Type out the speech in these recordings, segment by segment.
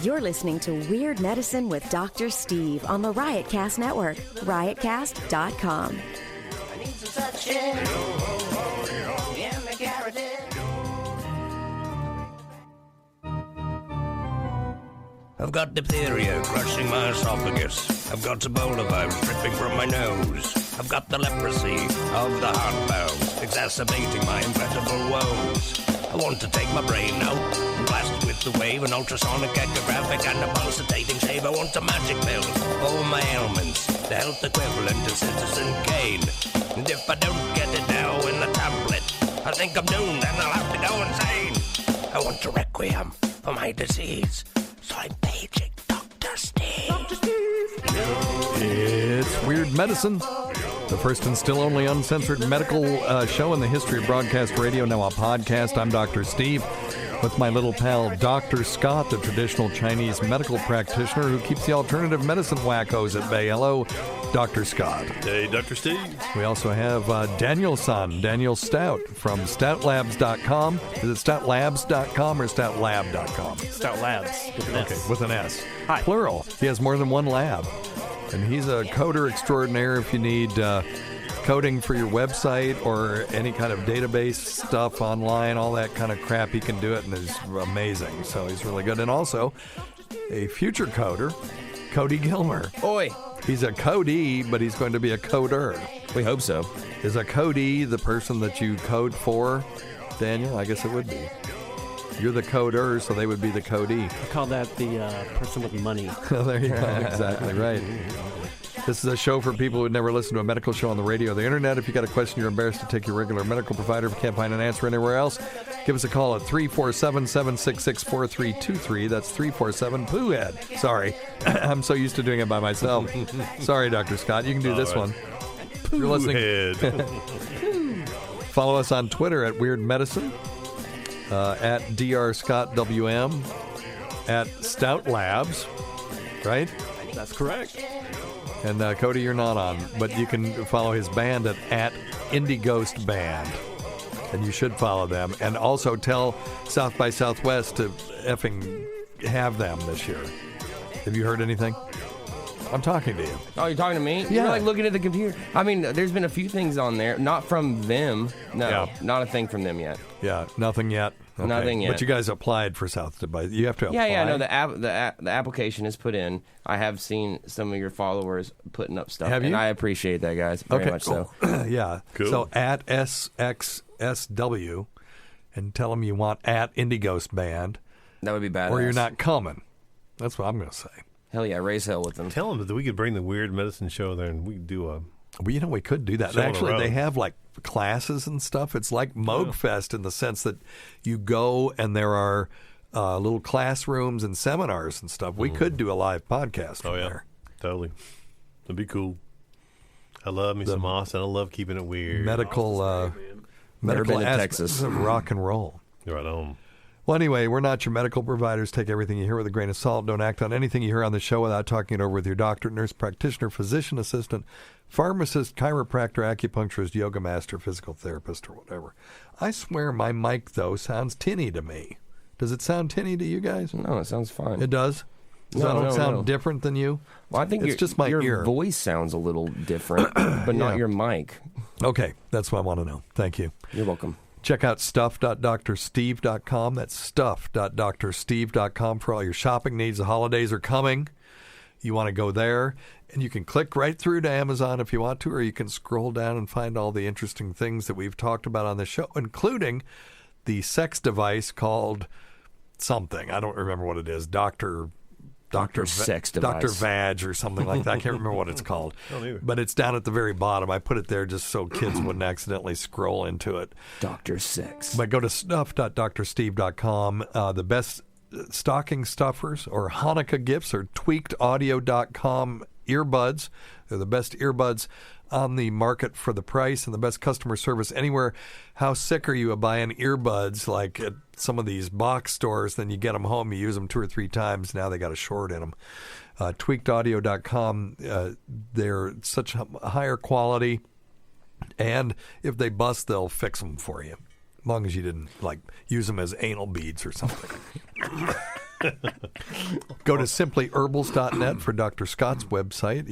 You're listening to Weird Medicine with Dr. Steve on the Riotcast Network, riotcast.com. I need some touching in the carotid. I've got diphtheria crushing my esophagus. I've got Ebola virus dripping from my nose. I've got the leprosy of the heart valve, exacerbating my incredible woes. I want to take my brain out and blast it with the wave, an ultrasonic echographic and a pulsating shave. I want a magic pill for all my ailments, the health equivalent of Citizen Kane. And if I don't get it now in the tablet, I think I'm doomed and I'll have to go insane. I want a requiem for my disease, so I'm paging Dr. Steve. Dr. Steve. It's Weird Medicine, the first and still only uncensored medical show in the history of broadcast radio, now a podcast. I'm Dr. Steve with my little pal Dr. Scott, the traditional Chinese medical practitioner who keeps the alternative medicine wackos at bay. Hello, Dr. Scott. Hey, Dr. Steve. We also have Daniel Stout from stoutlabs.com. Is it stoutlabs.com or stoutlab.com? Stout Labs with an S. Okay, with an S. Hi. Plural. He has more than one lab. And he's a coder extraordinaire if you need coding for your website or any kind of database stuff online, all that kind of crap. He can do it, and is amazing. So he's really good. And also a future coder, Cody Gilmer. Oi. He's a Cody, but he's going to be a coder. We hope so. Is a Cody the person that you code for, Daniel? I guess it would be. You're the coder, so they would be the Cody. I call that the person with money. There you go. Exactly right. This is a show for people who never listen to a medical show on the radio or the internet. If you got a question you're embarrassed to take your regular medical provider, if you can't find an answer anywhere else, give us a call at 347-766-4323. That's 347-POOHEAD. Sorry. I'm so used to doing it by myself. Sorry, Dr. Scott. You can do this one. You're listening. Follow us on Twitter at Weird Medicine, at DrScottWM, at Stout Labs, right? That's correct. And Cody, you're not on, but you can follow his band at Indie Ghost Band. And you should follow them. And also tell South by Southwest to effing have them this year. Have you heard anything? I'm talking to you. Oh, you're talking to me? Yeah. You're like looking at the computer. I mean, there's been a few things on there. Not from them. No, Yeah. Not a thing from them yet. Yeah, nothing yet. Okay. Nothing yet. But you guys applied for South by. You have to apply. Yeah. No, the application is put in. I have seen some of your followers putting up stuff. Have you? And I appreciate that, guys. Very much cool. so. Yeah. Cool. So at SXSW and tell them you want at Indie Ghost Band That would be badass. or you're not coming. That's what I'm going to say. Hell yeah, raise hell with them. Tell them that we could bring the Weird Medicine show there and we could do a... Well, we could do that. Show on the Actually, road. they have like classes and stuff. It's like Moogfest in the sense that you go and there are little classrooms and seminars and stuff. We could do a live podcast from there. Totally. That'd be cool. I love me some Austin. I love keeping it weird. Medical Never been to aspects Texas. of rock and roll. Right on. Well, anyway, we're not your medical providers. Take everything you hear with a grain of salt. Don't act on anything you hear on the show without talking it over with your doctor, nurse practitioner, physician assistant, pharmacist, chiropractor, acupuncturist, yoga master, physical therapist, or whatever. I swear my mic, though, sounds tinny to me. Does it sound tinny to you guys? No, it sounds fine. It does? Does that sound different than you? Well, I think it's just my your ear. voice sounds a little different, but not your mic. Okay, that's what I want to know. Thank you. You're welcome. Check out stuff.drsteve.com. That's stuff.drsteve.com for all your shopping needs. The holidays are coming. You want to go there, and you can click right through to Amazon if you want to, or you can scroll down and find all the interesting things that we've talked about on the show, including the sex device called something. I don't remember what it is. Dr. Sex device. Dr. Vag or something like that. I can't remember what it's called. But it's down at the very bottom. I put it there just so kids wouldn't accidentally scroll into it. Dr. Sex. But go to stuff.drsteve.com. The best stocking stuffers or Hanukkah gifts are tweakedaudio.com earbuds. They're the best earbuds on the market for the price and the best customer service anywhere. How sick are you of buying earbuds like at some of these box stores? Then you get them home, you use them 2 or 3 times. Now they got a short in them. Tweakedaudio.com, they're such higher quality. And if they bust, they'll fix them for you. As long as you didn't like use them as anal beads or something. Go to simplyherbals.net for Dr. Scott's website.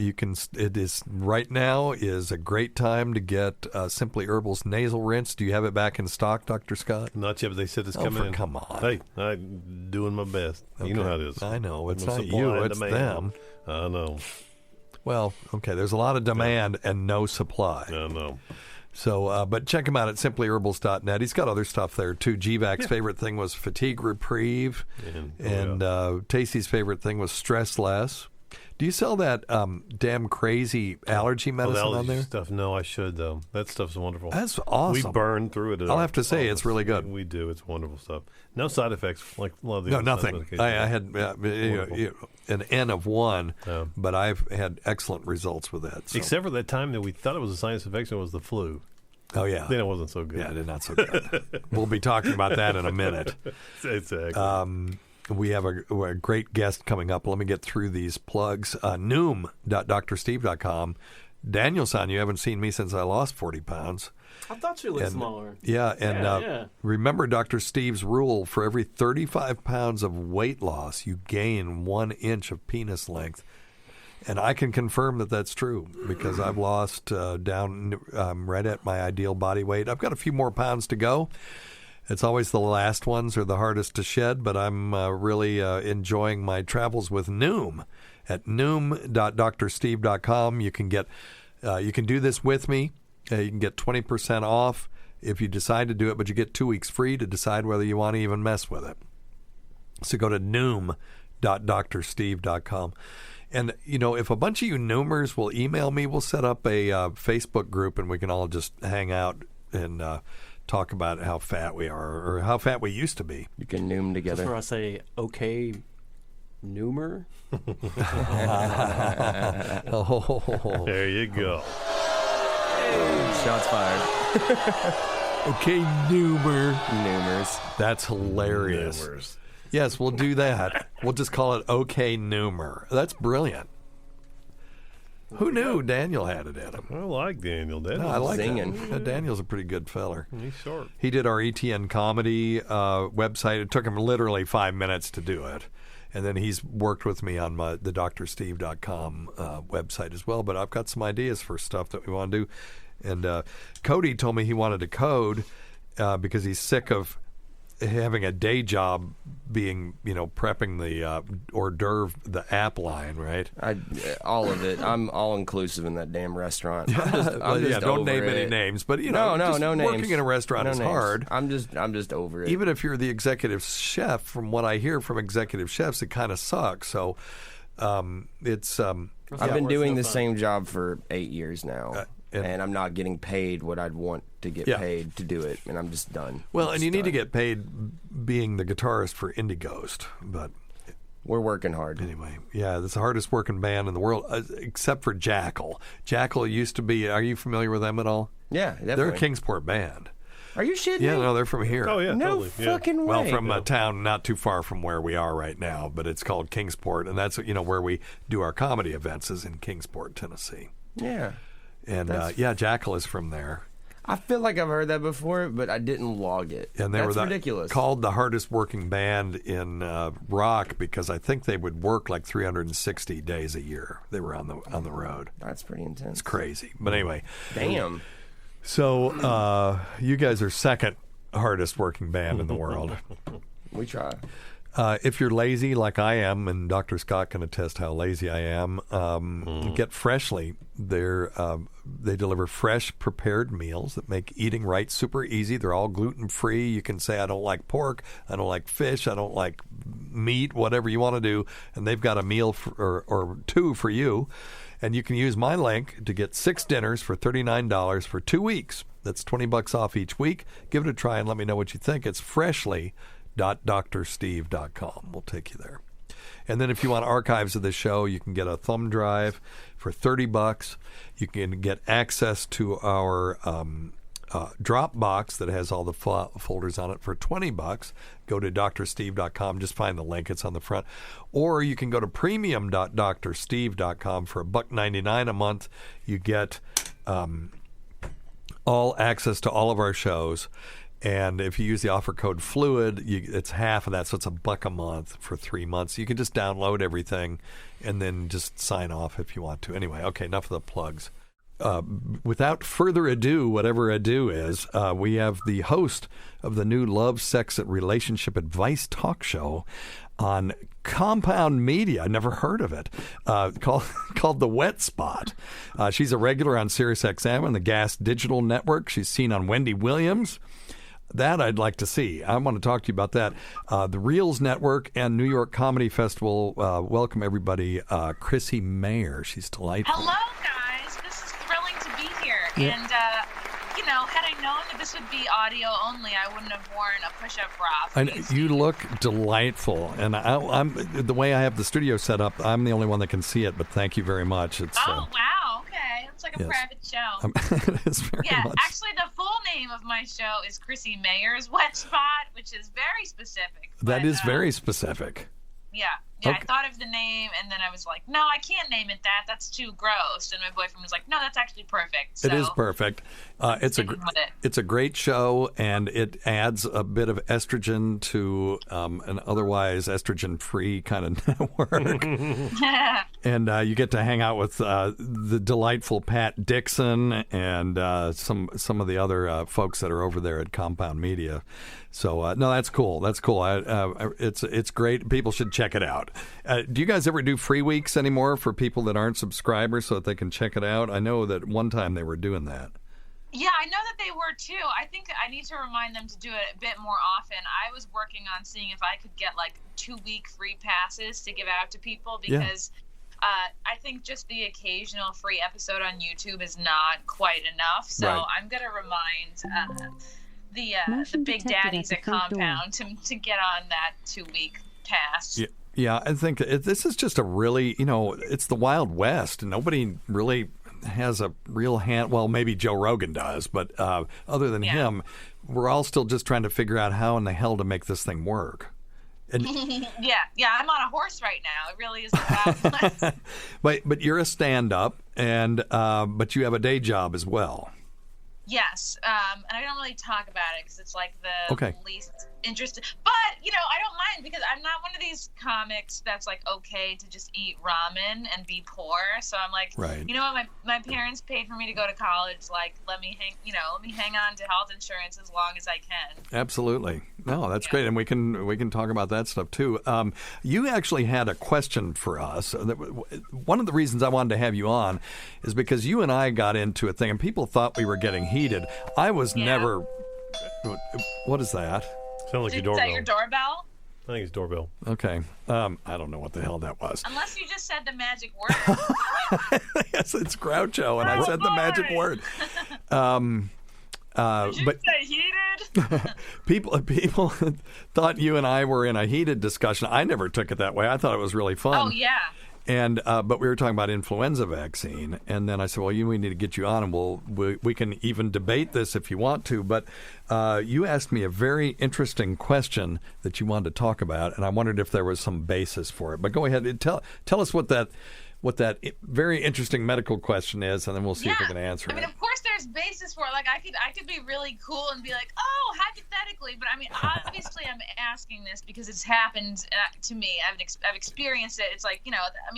It is right now is a great time to get Simply Herbals nasal rinse. Do you have it back in stock, Dr. Scott? Not yet, but they said it's coming in. Come on. Hey, I'm doing my best. Okay. You know how it is. I know. It's No not supply you. and It's demand. them. I know. Well, okay. There's a lot of demand and no supply. I know. So, but check him out at simplyherbals.net. He's got other stuff there, too. GVAC's favorite thing was Fatigue Reprieve. And Tasty's favorite thing was Stress Less. Do you sell that damn crazy allergy medicine on there? Stuff? No, I should, though. That stuff's wonderful. That's awesome. We burn through it. I'll have to say, it's really good. We do. It's wonderful stuff. No side effects like a lot of the No, other nothing. stuff. I had an N of 1, but I've had excellent results with that. So. Except for that time that we thought it was a sinus infection, it was the flu. Oh, yeah. Then it wasn't so good. Yeah, it did not so good. We'll be talking about that in a minute. Exactly. We have a great guest coming up. Let me get through these plugs. Noom.drsteve.com. Daniel-san, you haven't seen me since I lost 40 pounds. I thought you looked smaller. Yeah, and remember Dr. Steve's rule. For every 35 pounds of weight loss, you gain 1 inch of penis length. And I can confirm that that's true because I've lost down right at my ideal body weight. I've got a few more pounds to go. It's always the last ones are the hardest to shed, but I'm really enjoying my travels with Noom at noom.drsteve.com. You can do this with me. You can get 20% off if you decide to do it, but you get 2 weeks free to decide whether you want to even mess with it. So go to noom.drsteve.com. And, if a bunch of you Noomers will email me, we'll set up a Facebook group and we can all just hang out and talk about how fat we are or how fat we used to be. You can Noom together. That's where I say, okay, Noomer? Oh. There you go. Shots fired. Okay, Noomer. Noomers. That's hilarious. Noomers. Yes, we'll do that. We'll just call it OK Noomer. That's brilliant. Who knew Daniel had it in him? I like Daniel. No, I like Singing. that. Daniel's a pretty good feller. He's short. He did our ETN comedy website. It took him literally 5 minutes to do it. And then he's worked with me on the drsteve.com website as well. But I've got some ideas for stuff that we want to do. And Cody told me he wanted to code because he's sick of having a day job being, prepping the hors d'oeuvre, the app line, right? All of it. I'm all inclusive in that damn restaurant. I'm just don't over name any it. names, but no names. Working in a restaurant is hard. I'm just over it. Even if you're the executive chef, from what I hear from executive chefs, it kind of sucks. So it's. I've been doing the same job for 8 years now. And I'm not getting paid what I'd want to get paid to do it, and I'm just done. Well, and you need to get paid being the guitarist for Indie Ghost, but we're working hard. Anyway, that's the hardest working band in the world, except for Jackal. Jackal used to be. Are you familiar with them at all? Yeah, definitely. They're a Kingsport band. Are you shitting Yeah, me? no, they're from here. Oh, yeah, No totally. fucking way. Well, from a town not too far from where we are right now, but it's called Kingsport, and that's where we do our comedy events is in Kingsport, Tennessee. Yeah. And Jackal is from there. I feel like I've heard that before, but I didn't log it. And they That's were ridiculous. Called the hardest working band in rock because I think they would work like 360 days a year. They were on the road. That's pretty intense. It's crazy. But anyway. Damn. So you guys are second hardest working band in the world. We try. If you're lazy like I am, and Dr. Scott can attest how lazy I am, get Freshly. They deliver fresh, prepared meals that make eating right super easy. They're all gluten-free. You can say, I don't like pork, I don't like fish, I don't like meat, whatever you want to do, and they've got a meal or two for you. And you can use my link to get 6 dinners for $39 for 2 weeks. That's $20 off each week. Give it a try and let me know what you think. It's freshly.drsteve.com. We'll take you there. And then if you want archives of the show, you can get a thumb drive for $30. You can get access to our Dropbox that has all the folders on it for $20. Go to drsteve.com. Just find the link. It's on the front. Or you can go to premium.drsteve.com for $1.99 a month. You get all access to all of our shows. And if you use the offer code FLUID, it's half of that, so it's $1 a month for 3 months. You can just download everything and then just sign off if you want to. Anyway, okay, enough of the plugs. Without further ado, whatever ado is, we have the host of the new Love, Sex, and Relationship Advice talk show on Compound Media. I never heard of it. Called The Wet Spot. She's a regular on SiriusXM and the Gas Digital Network. She's seen on Wendy Williams. That I'd like to see. I want to talk to you about that. The Reels Network and New York Comedy Festival. Welcome, everybody. Chrissie Mayr. She's delightful. Hello, guys. This is thrilling to be here. Yeah. And, had I known that this would be audio only, I wouldn't have worn a push-up bra. You look delightful. And I'm the way I have the studio set up, I'm the only one that can see it, but thank you very much. It's, wow. Okay. It's like a private show. It is very much. Actually, the full name of my show is Chrissie Mayr's Wet Spot, which is very specific. That is very specific. Yeah, okay. I thought of the name, and then I was like, no, I can't name it that. That's too gross. And my boyfriend was like, no, that's actually perfect. So, it is perfect. It's a great show, and it adds a bit of estrogen to an otherwise estrogen-free kind of network. And you get to hang out with the delightful Pat Dixon and some of the other folks that are over there at Compound Media. So no, that's cool. That's cool. It's great. People should check it out. Do you guys ever do free weeks anymore for people that aren't subscribers so that they can check it out? I know that one time they were doing that. Yeah, I know that they were too. I think I need to remind them to do it a bit more often. I was working on seeing if I could get like 2-week free passes to give out to people because I think just the occasional free episode on YouTube is not quite enough. So right. I'm going to remind the big daddies at Compound to get on that 2-week pass. Yeah, I think this is just a really, it's the Wild West. Nobody really has a real hand. Well, maybe Joe Rogan does, but other than him, we're all still just trying to figure out how in the hell to make this thing work. And yeah, I'm on a horse right now. It really is a Wild West. But you're a stand-up, and but you have a day job as well. Yes, and I don't really talk about it because it's like the least interesting. But, I don't mind because I'm not one of these comics that's like okay to just eat ramen and be poor. So I'm like, right. You know what, my parents paid for me to go to college. Like, let me hang on to health insurance as long as I can. Absolutely. No, that's great, and we can talk about that stuff too. You actually had a question for us. One of the reasons I wanted to have you on is because you and I got into a thing, and people thought we were getting heated. I was never. What is that? Sounds like your doorbell. Is that your doorbell? I think it's doorbell. Okay. I don't know what the hell that was. Unless you just said the magic word. Yes, it's Groucho, and I said the magic word. Did you say heated? People thought you and I were in a heated discussion. I never took it that way. I thought it was really fun. Oh, yeah. And but we were talking about influenza vaccine, and then I said, "Well, we need to get you on, and we can even debate this if you want to." But you asked me a very interesting question that you wanted to talk about, and I wondered if there was some basis for it. But go ahead and tell us what that very interesting medical question is, and then we'll see if we can answer it. I mean, of course there's basis for it. Like, I could be really cool and be like, oh, hypothetically. But, I mean, obviously I'm asking this because it's happened to me. I've experienced it. It's like,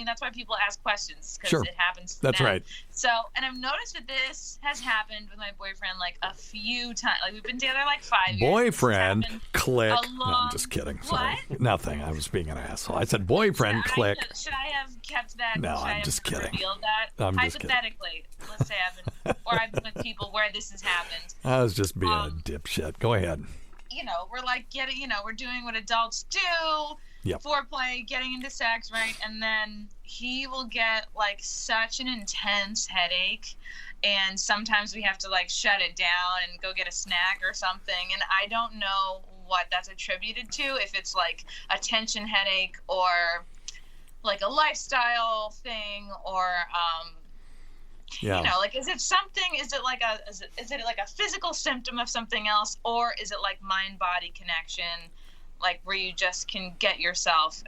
that's why people ask questions, because it happens to That's them. right. So, and I've noticed that this has happened with my boyfriend, like, a few times. Like, we've been together, like, 5 years. Boyfriend, click. No, I'm just kidding. Sorry. What? Nothing. I was being an asshole. I said boyfriend, click. Should I have kept that? No, I'm just kidding. Revealed that? I'm just kidding. Hypothetically, let's say I've been with people where this has happened. I was just being a dipshit. Go ahead. We're like we're doing what adults do. Yep. Foreplay, getting into sex, right? And then he will get like such an intense headache, and sometimes we have to like shut it down and go get a snack or something. And I don't know what that's attributed to, if it's like a tension headache or like a lifestyle thing, or like, is it like a physical symptom of something else, or is it like mind-body connection, like where you just can get yourself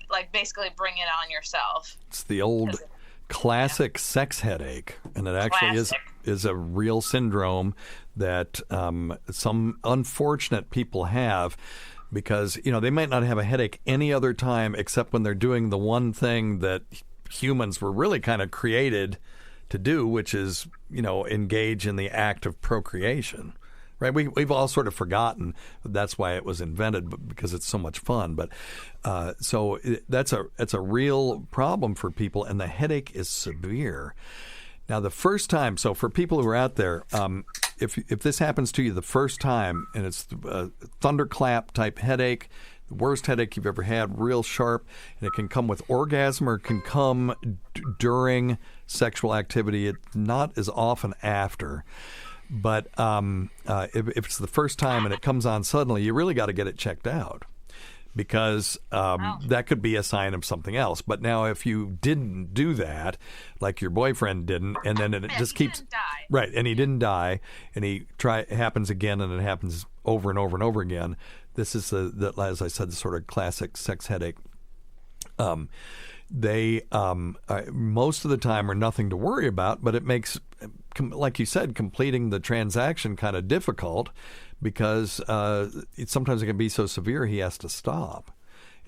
like basically bring it on yourself? It's the old classic sex headache, and it actually is a real syndrome that some unfortunate people have, because they might not have a headache any other time except when they're doing the one thing that humans were really kind of created to do, which is engage in the act of procreation. Right, we've all sort of forgotten that's why it was invented, because it's so much fun. But that's a real problem for people, and the headache is severe. Now, the first time, so for people who are out there, if this happens to you the first time, and it's a thunderclap type headache, the worst headache you've ever had, real sharp, and it can come with orgasm or it can come during sexual activity. It's not as often after. But if it's the first time and it comes on suddenly, you really got to get it checked out, because that could be a sign of something else. But now if you didn't do that, like your boyfriend didn't, and then it just keeps... Didn't die. Right, and he didn't die, and it happens again, and it happens over and over and over again. This is, as I said, the sort of classic sex headache. They most of the time are nothing to worry about, but it makes, like you said, completing the transaction kind of difficult, because sometimes it can be so severe he has to stop.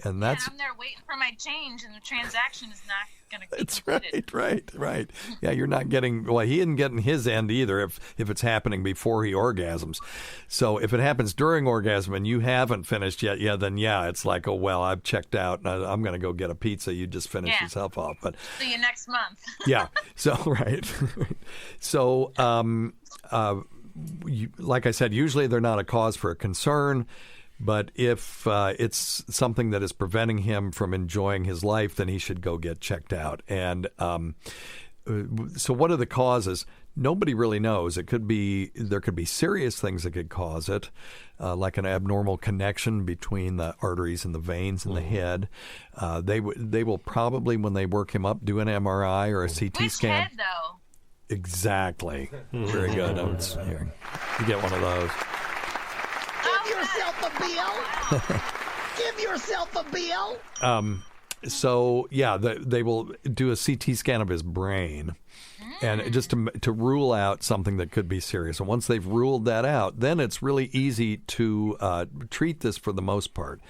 And that's... I'm there waiting for my change, and the transaction is not going to be That's completed. right. Yeah, you're not getting... Well, he isn't getting his end either if it's happening before he orgasms. So if it happens during orgasm and you haven't finished yet, then it's like, oh, well, I've checked out, and I'm going to go get a pizza. You just finished yourself off. But see you next month. Yeah. So, right. So, like I said, usually they're not a cause for a concern. But if it's something that is preventing him from enjoying his life, then he should go get checked out. And so what are the causes? Nobody really knows. There could be serious things that could cause it, like an abnormal connection between the arteries and the veins in the head. They will probably, when they work him up, do an MRI or a CT Which scan. head, though? Exactly. Very good. Here, you get one of those. Give yourself a bill. Give yourself a bill. So, they will do a CT scan of his brain, and just to rule out something that could be serious. And once they've ruled that out, then it's really easy to treat this for the most part.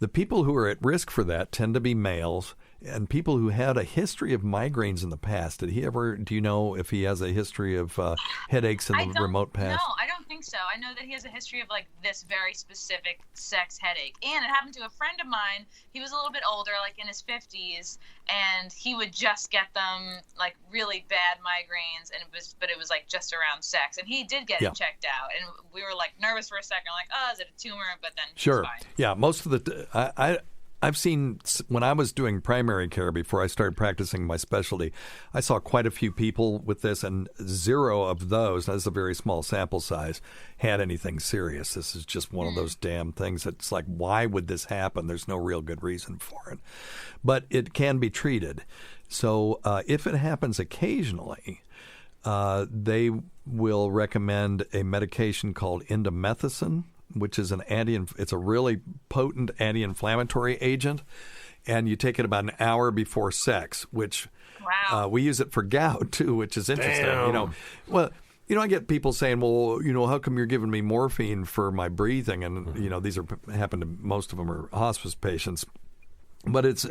The people who are at risk for that tend to be males and people who had a history of migraines in the past. Do you know if he has a history of headaches in the remote past? No, I don't think so. I know that he has a history of this very specific sex headache. And it happened to a friend of mine. He was a little bit older, in his 50s, and he would just get them really bad migraines, and it was just around sex. And he did get it checked out, and we were nervous for a second, is it a tumor? But then he was fine. Yeah, most of the I've seen, when I was doing primary care before I started practicing my specialty, I saw quite a few people with this, and 0 of those, that's a very small sample size, had anything serious. This is just one of those damn things that's why would this happen? There's no real good reason for it. But it can be treated. So if it happens occasionally, they will recommend a medication called indomethacin, which is it's a really potent anti-inflammatory agent, and you take it about an hour before sex, which we use it for gout too, which is interesting. Damn. I get people saying, well, how come you're giving me morphine for my breathing? And these happen to, most of them are hospice patients, but it's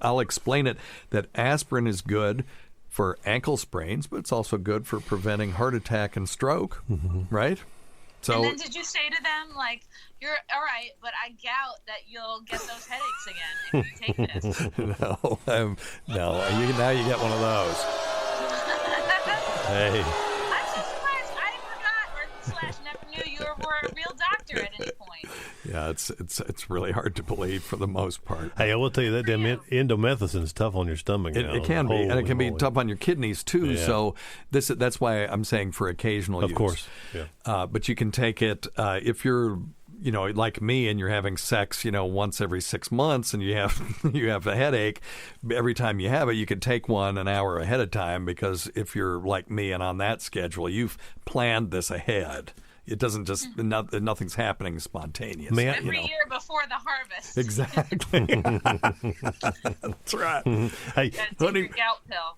I'll explain it that aspirin is good for ankle sprains, but it's also good for preventing heart attack and stroke, right? So, and then did you say to them, you're all right, but I doubt that you'll get those headaches again if you take this? No. Now you get one of those. Hey. I'm so surprised. I forgot / never knew you were a real doctor at any point. Yeah, it's really hard to believe for the most part. Hey, I will tell you that damn indomethacin is tough on your stomach. It can be, and it can be tough on your kidneys too. Yeah. So that's why I'm saying for occasional use. Of course, yeah. But you can take it if you're like me and you're having sex once every 6 months and you have a headache every time you have it. You can take one an hour ahead of time, because if you're like me and on that schedule, you've planned this ahead. It doesn't just nothing's happening spontaneous. Every year before the harvest. Exactly. That's right. Hey, Take your gout pill.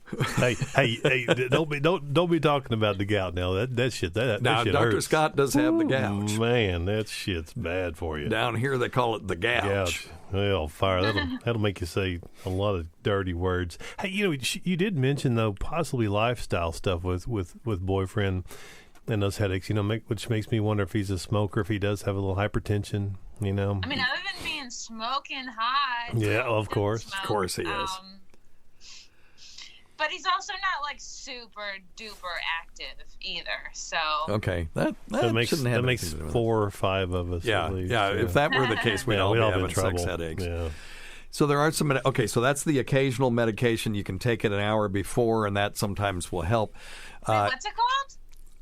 hey! Don't be talking about the gout now. That shit. That now, shit Dr. hurts. Scott does have the gouge. Man, that shit's bad for you. Down here they call it the gouge. Well, fire. That'll make you say a lot of dirty words. Hey, you did mention though possibly lifestyle stuff with boyfriend and those headaches. Which makes me wonder if he's a smoker, if he does have a little hypertension. I mean, other than being smoking hot. Yeah, of course. Of course he is. But he's also not like super duper active either. So okay, that makes 4 or 5 of us. Yeah, at least. yeah. If that were the case, we'd all be having sex headaches. Yeah. So there are some. Okay, so that's the occasional medication. You can take it an hour before, and that sometimes will help. Wait, what's it called?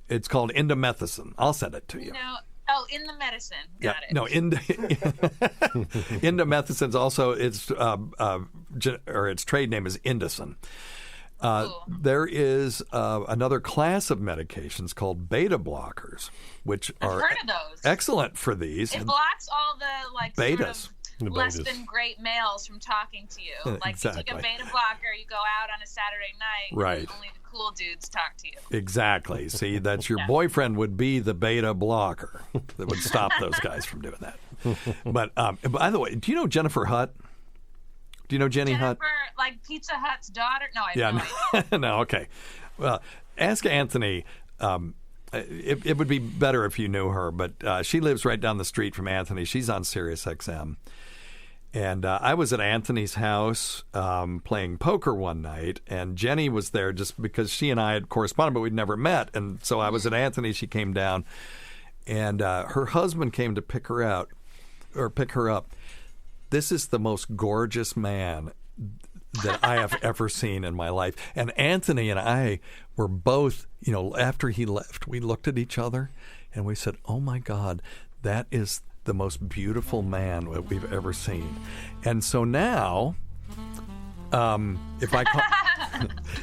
It's called indomethacin. I'll send it to you. In the medicine. Got it. No, indomethacin is also its trade name is Indocin. There is another class of medications called beta blockers, which are heard of those. Excellent for these. It blocks all the betas. Sort of less than great males from talking to you. Like exactly. You take a beta blocker, you go out on a Saturday night, right? And only the cool dudes talk to you. Exactly. See, that's your boyfriend would be the beta blocker that would stop those guys from doing that. But by the way, do you know Jennifer Hutt? Do you know Jenny Hutt? Like Pizza Hut's daughter? No, I have no idea. No, okay. Well, ask Anthony. It would be better if you knew her, but she lives right down the street from Anthony. She's on Sirius XM. And I was at Anthony's house playing poker one night, and Jenny was there just because she and I had corresponded, but we'd never met. And so I was at Anthony's. She came down, and her husband came to pick her up. This is the most gorgeous man that I have ever seen in my life. And Anthony and I were both, after he left, we looked at each other and we said, oh my God, that is the most beautiful man that we've ever seen. And so now,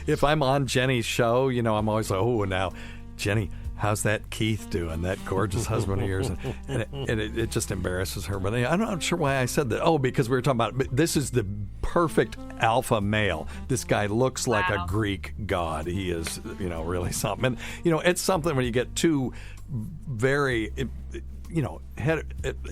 if I'm on Jenny's show, I'm always like, oh, now, Jenny, how's that Keith doing, that gorgeous husband of yours? And it just embarrasses her. But I'm not sure why I said that. Oh, because we were talking about, this is the perfect alpha male. This guy looks like a Greek god. He is, really something. And, it's something when you get two very,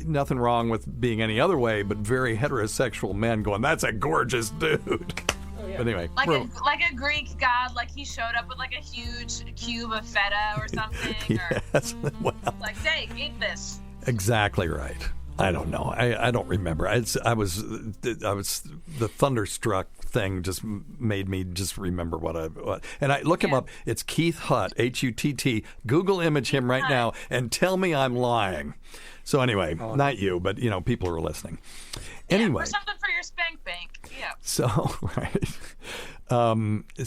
nothing wrong with being any other way, but very heterosexual men going, that's a gorgeous dude. But anyway, like a Greek god, like he showed up with like a huge cube of feta or something. Yes. Well, like, hey, eat this. Exactly right. I don't know. I don't remember. I was the thunderstruck thing just made me just remember what. And I look him up. It's Keith Hutt, Hutt. Google image him right now and tell me I'm lying. So anyway, not you, but people who are listening. Anyway, or something for your spank bank. Yeah. So right.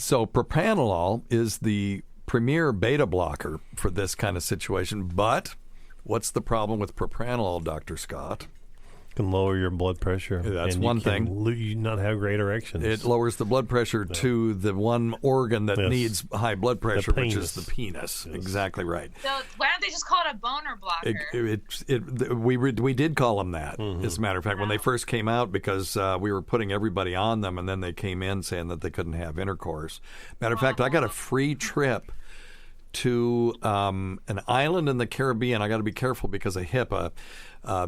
So propranolol is the premier beta blocker for this kind of situation, but what's the problem with propranolol, Dr. Scott? Can lower your blood pressure. That's one thing. You not have great erections. It lowers the blood pressure to the one organ that needs high blood pressure, which is the penis. Yes. Exactly right. So why don't they just call it a boner blocker? We did call them that, as a matter of fact, when they first came out, because we were putting everybody on them, and then they came in saying that they couldn't have intercourse. Matter of fact, I got a free trip to an island in the Caribbean. I got to be careful because of HIPAA.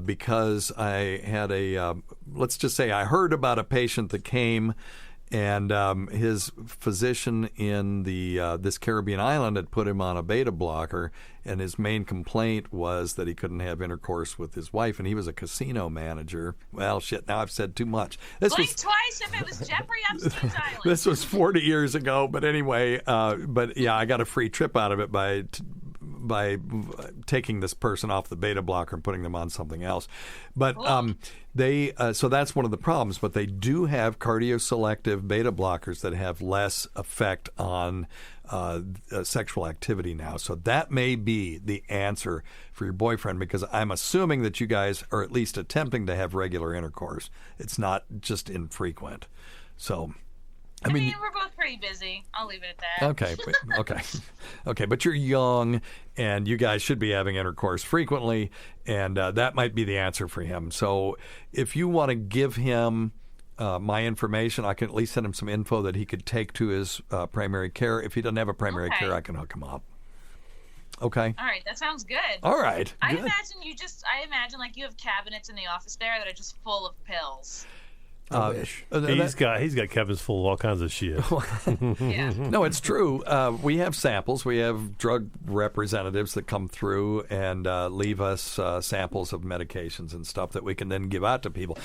Because I had let's just say I heard about a patient that came, and his physician in this Caribbean island had put him on a beta blocker, and his main complaint was that he couldn't have intercourse with his wife, and he was a casino manager. Well, shit, now I've said too much. Blink twice if it was Jeffrey Epstein's island. This was 40 years ago, but anyway, I got a free trip out of it by taking this person off the beta blocker and putting them on something else. But so that's one of the problems. But they do have cardioselective beta blockers that have less effect on sexual activity now. So that may be the answer for your boyfriend, because I'm assuming that you guys are at least attempting to have regular intercourse. It's not just infrequent. So I mean, we're both pretty busy. I'll leave it at that. Okay. But you're young, and you guys should be having intercourse frequently, and that might be the answer for him. So if you want to give him my information, I can at least send him some info that he could take to his primary care. If he doesn't have a primary care, I can hook him up. Okay. All right, that sounds good. All right. I imagine like you have cabinets in the office there that are just full of pills. He's got cabinets full of all kinds of shit. Yeah. No, it's true. We have samples. We have drug representatives that come through and leave us samples of medications and stuff that we can then give out to people.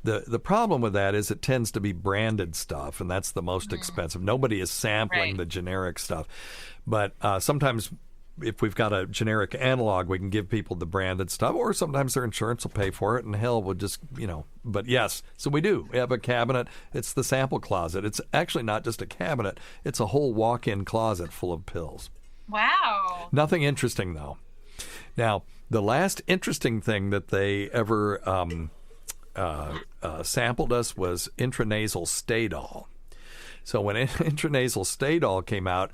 The problem with that is it tends to be branded stuff, and that's the most expensive. Nobody is sampling the generic stuff. But sometimes if we've got a generic analog, we can give people the branded stuff, or sometimes their insurance will pay for it, and hell, we'll just, But yes, so we do. We have a cabinet. It's the sample closet. It's actually not just a cabinet. It's a whole walk-in closet full of pills. Wow. Nothing interesting, though. Now, the last interesting thing that they ever sampled us was intranasal Stadol. So when intranasal Stadol came out,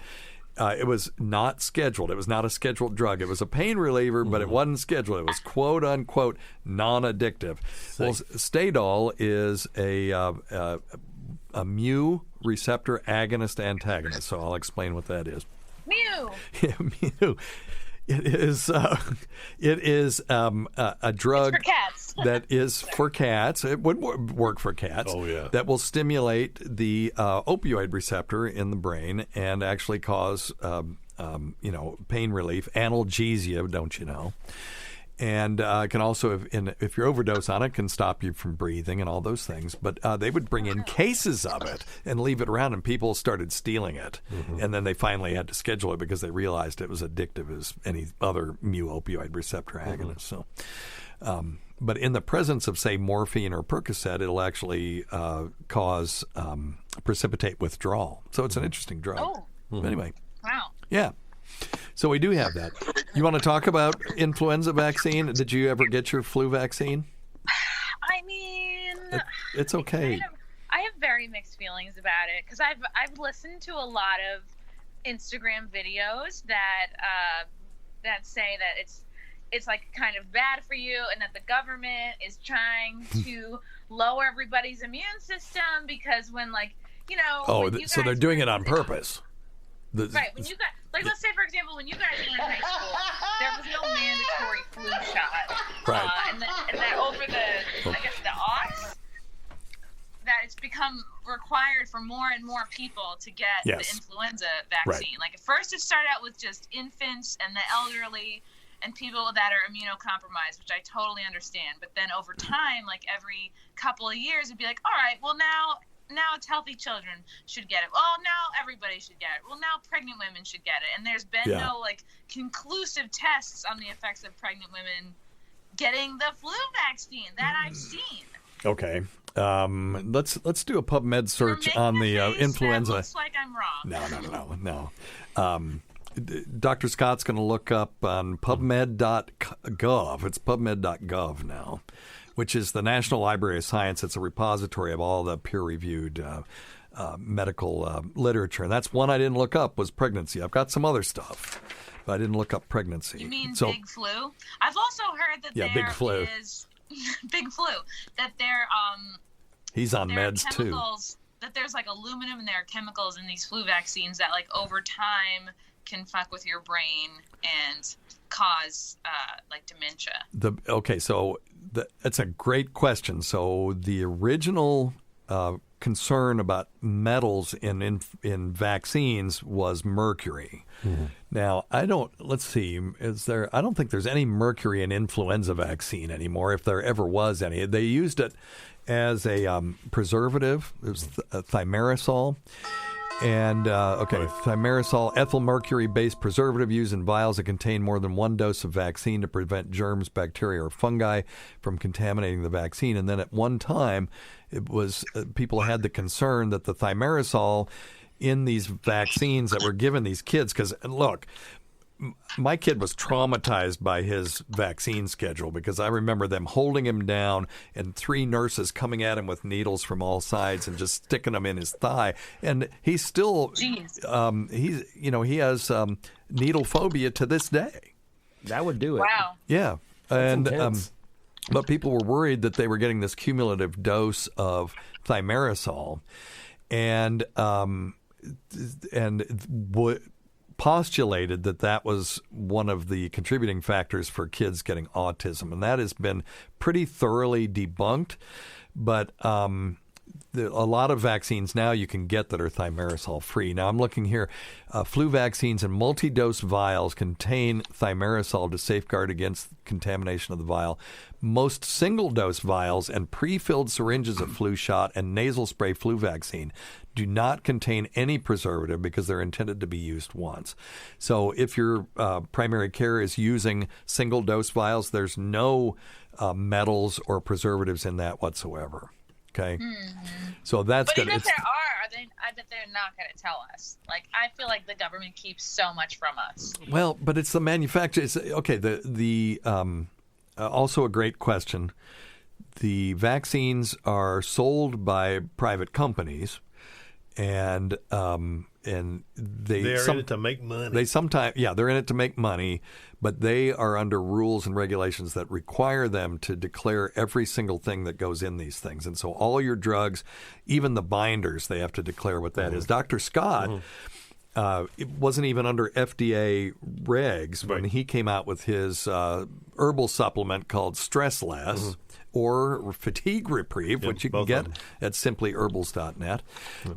it was not scheduled. It was not a scheduled drug. It was a pain reliever, but it wasn't scheduled. It was quote unquote non-addictive. Well, Stadol is a mu receptor agonist antagonist. So I'll explain what that is. Mu. Yeah, mu. It is a drug for cats. that is for cats. It would work for cats. Oh, yeah. That will stimulate the opioid receptor in the brain and actually cause pain relief, analgesia, don't you know? And can also, if you overdose on it, can stop you from breathing and all those things. But they would bring in cases of it and leave it around, and people started stealing it. Mm-hmm. And then they finally had to schedule it because they realized it was addictive as any other mu opioid receptor agonist. Mm-hmm. So, but in the presence of, say, morphine or Percocet, it'll actually precipitate withdrawal. So it's an interesting drug. Oh. Mm-hmm. Anyway. Wow. Yeah. So we do have that. You want to talk about influenza vaccine? Did you ever get your flu vaccine? I mean, it's okay. I have very mixed feelings about it because I've listened to a lot of Instagram videos that say that it's like kind of bad for you, and that the government is trying to lower everybody's immune system because so they're doing it on purpose. Right, when you got, let's say, for example, when you guys were in high school, there was no mandatory flu shot. Right. And that over the aughts, that it's become required for more and more people to get the influenza vaccine. Right. Like, at first it started out with just infants and the elderly and people that are immunocompromised, which I totally understand. But then over time, like every couple of years, it'd be like, all right, well, now it's healthy children should get it. Well, now everybody should get it. Well, now pregnant women should get it. And there's been no conclusive tests on the effects of pregnant women getting the flu vaccine that I've seen. Okay. Let's do a PubMed search on the influenza. That looks like I'm wrong. No. Dr. Scott's going to look up on PubMed.gov. It's PubMed.gov now, which is the National Library of Science. It's a repository of all the peer-reviewed medical literature. And that's one I didn't look up, was pregnancy. I've got some other stuff, but I didn't look up pregnancy. You mean big flu? I've also heard that there big flu. is big flu. That there he's on meds too. That there's like aluminum and there are chemicals in these flu vaccines that like over time can fuck with your brain and cause dementia. That's a great question. So the original concern about metals in vaccines was mercury. Mm-hmm. Now, I don't think there's any mercury in influenza vaccine anymore, if there ever was any. They used it as a preservative. It was thimerosal. And, thimerosal, ethyl mercury-based preservative used in vials that contain more than one dose of vaccine to prevent germs, bacteria, or fungi from contaminating the vaccine. And then at one time, it was people had the concern that the thimerosal in these vaccines that were given these kids, because, look, my kid was traumatized by his vaccine schedule because I remember them holding him down and 3 nurses coming at him with needles from all sides and just sticking them in his thigh. And he's still, he has needle phobia to this day. That would do it. Wow. Yeah. That's but people were worried that they were getting this cumulative dose of thimerosal and postulated that was one of the contributing factors for kids getting autism. And that has been pretty thoroughly debunked. But a lot of vaccines now you can get that are thimerosal free. Now I'm looking here. Flu vaccines and multi-dose vials contain thimerosal to safeguard against contamination of the vial. Most single-dose vials and pre-filled syringes of flu shot and nasal spray flu vaccine do not contain any preservative because they're intended to be used once. So if your primary care is using single-dose vials, there's no metals or preservatives in that whatsoever. Okay, so that's good. But even if there are, I bet they're not going to tell us. Like, I feel like the government keeps so much from us. Well, but it's the manufacturer. Okay, the also a great question. The vaccines are sold by private companies, and they're in it to make money. They're in it to make money, but they are under rules and regulations that require them to declare every single thing that goes in these things. And so all your drugs, even the binders, they have to declare what that is. Dr. Scott, it wasn't even under FDA regs when he came out with his herbal supplement called Stress Less. Or Fatigue Reprieve, which you can get at simplyherbals.net.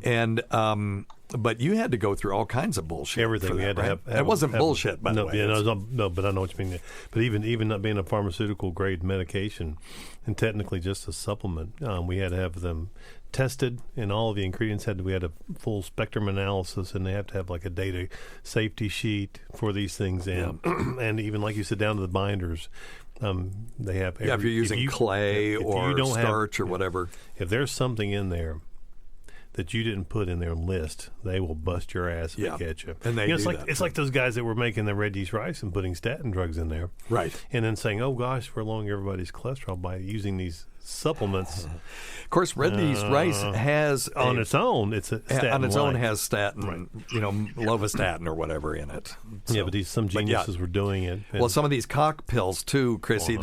And but you had to go through all kinds of bullshit. Everything we had to have. It wasn't bullshit, by the way. No, but I know what you mean. But even not being a pharmaceutical grade medication, and technically just a supplement, we had to have them tested, and all of the ingredients we had a full spectrum analysis, and they have to have like a data safety sheet for these things, and and even like you said, down to the binders. They have if you're using clay or starch or whatever. If there's something in there that you didn't put in their list, they will bust your ass if they catch you. And they it's like those guys that were making the red yeast rice and putting statin drugs in there, right? And then saying, "Oh gosh, we're lowering everybody's cholesterol by using these supplements." Of course, red yeast rice has on its own, it's a statin on its light. own has statin, lovastatin or whatever in it. So, but some geniuses were doing it. Well, some of these cock pills too, Chrissy.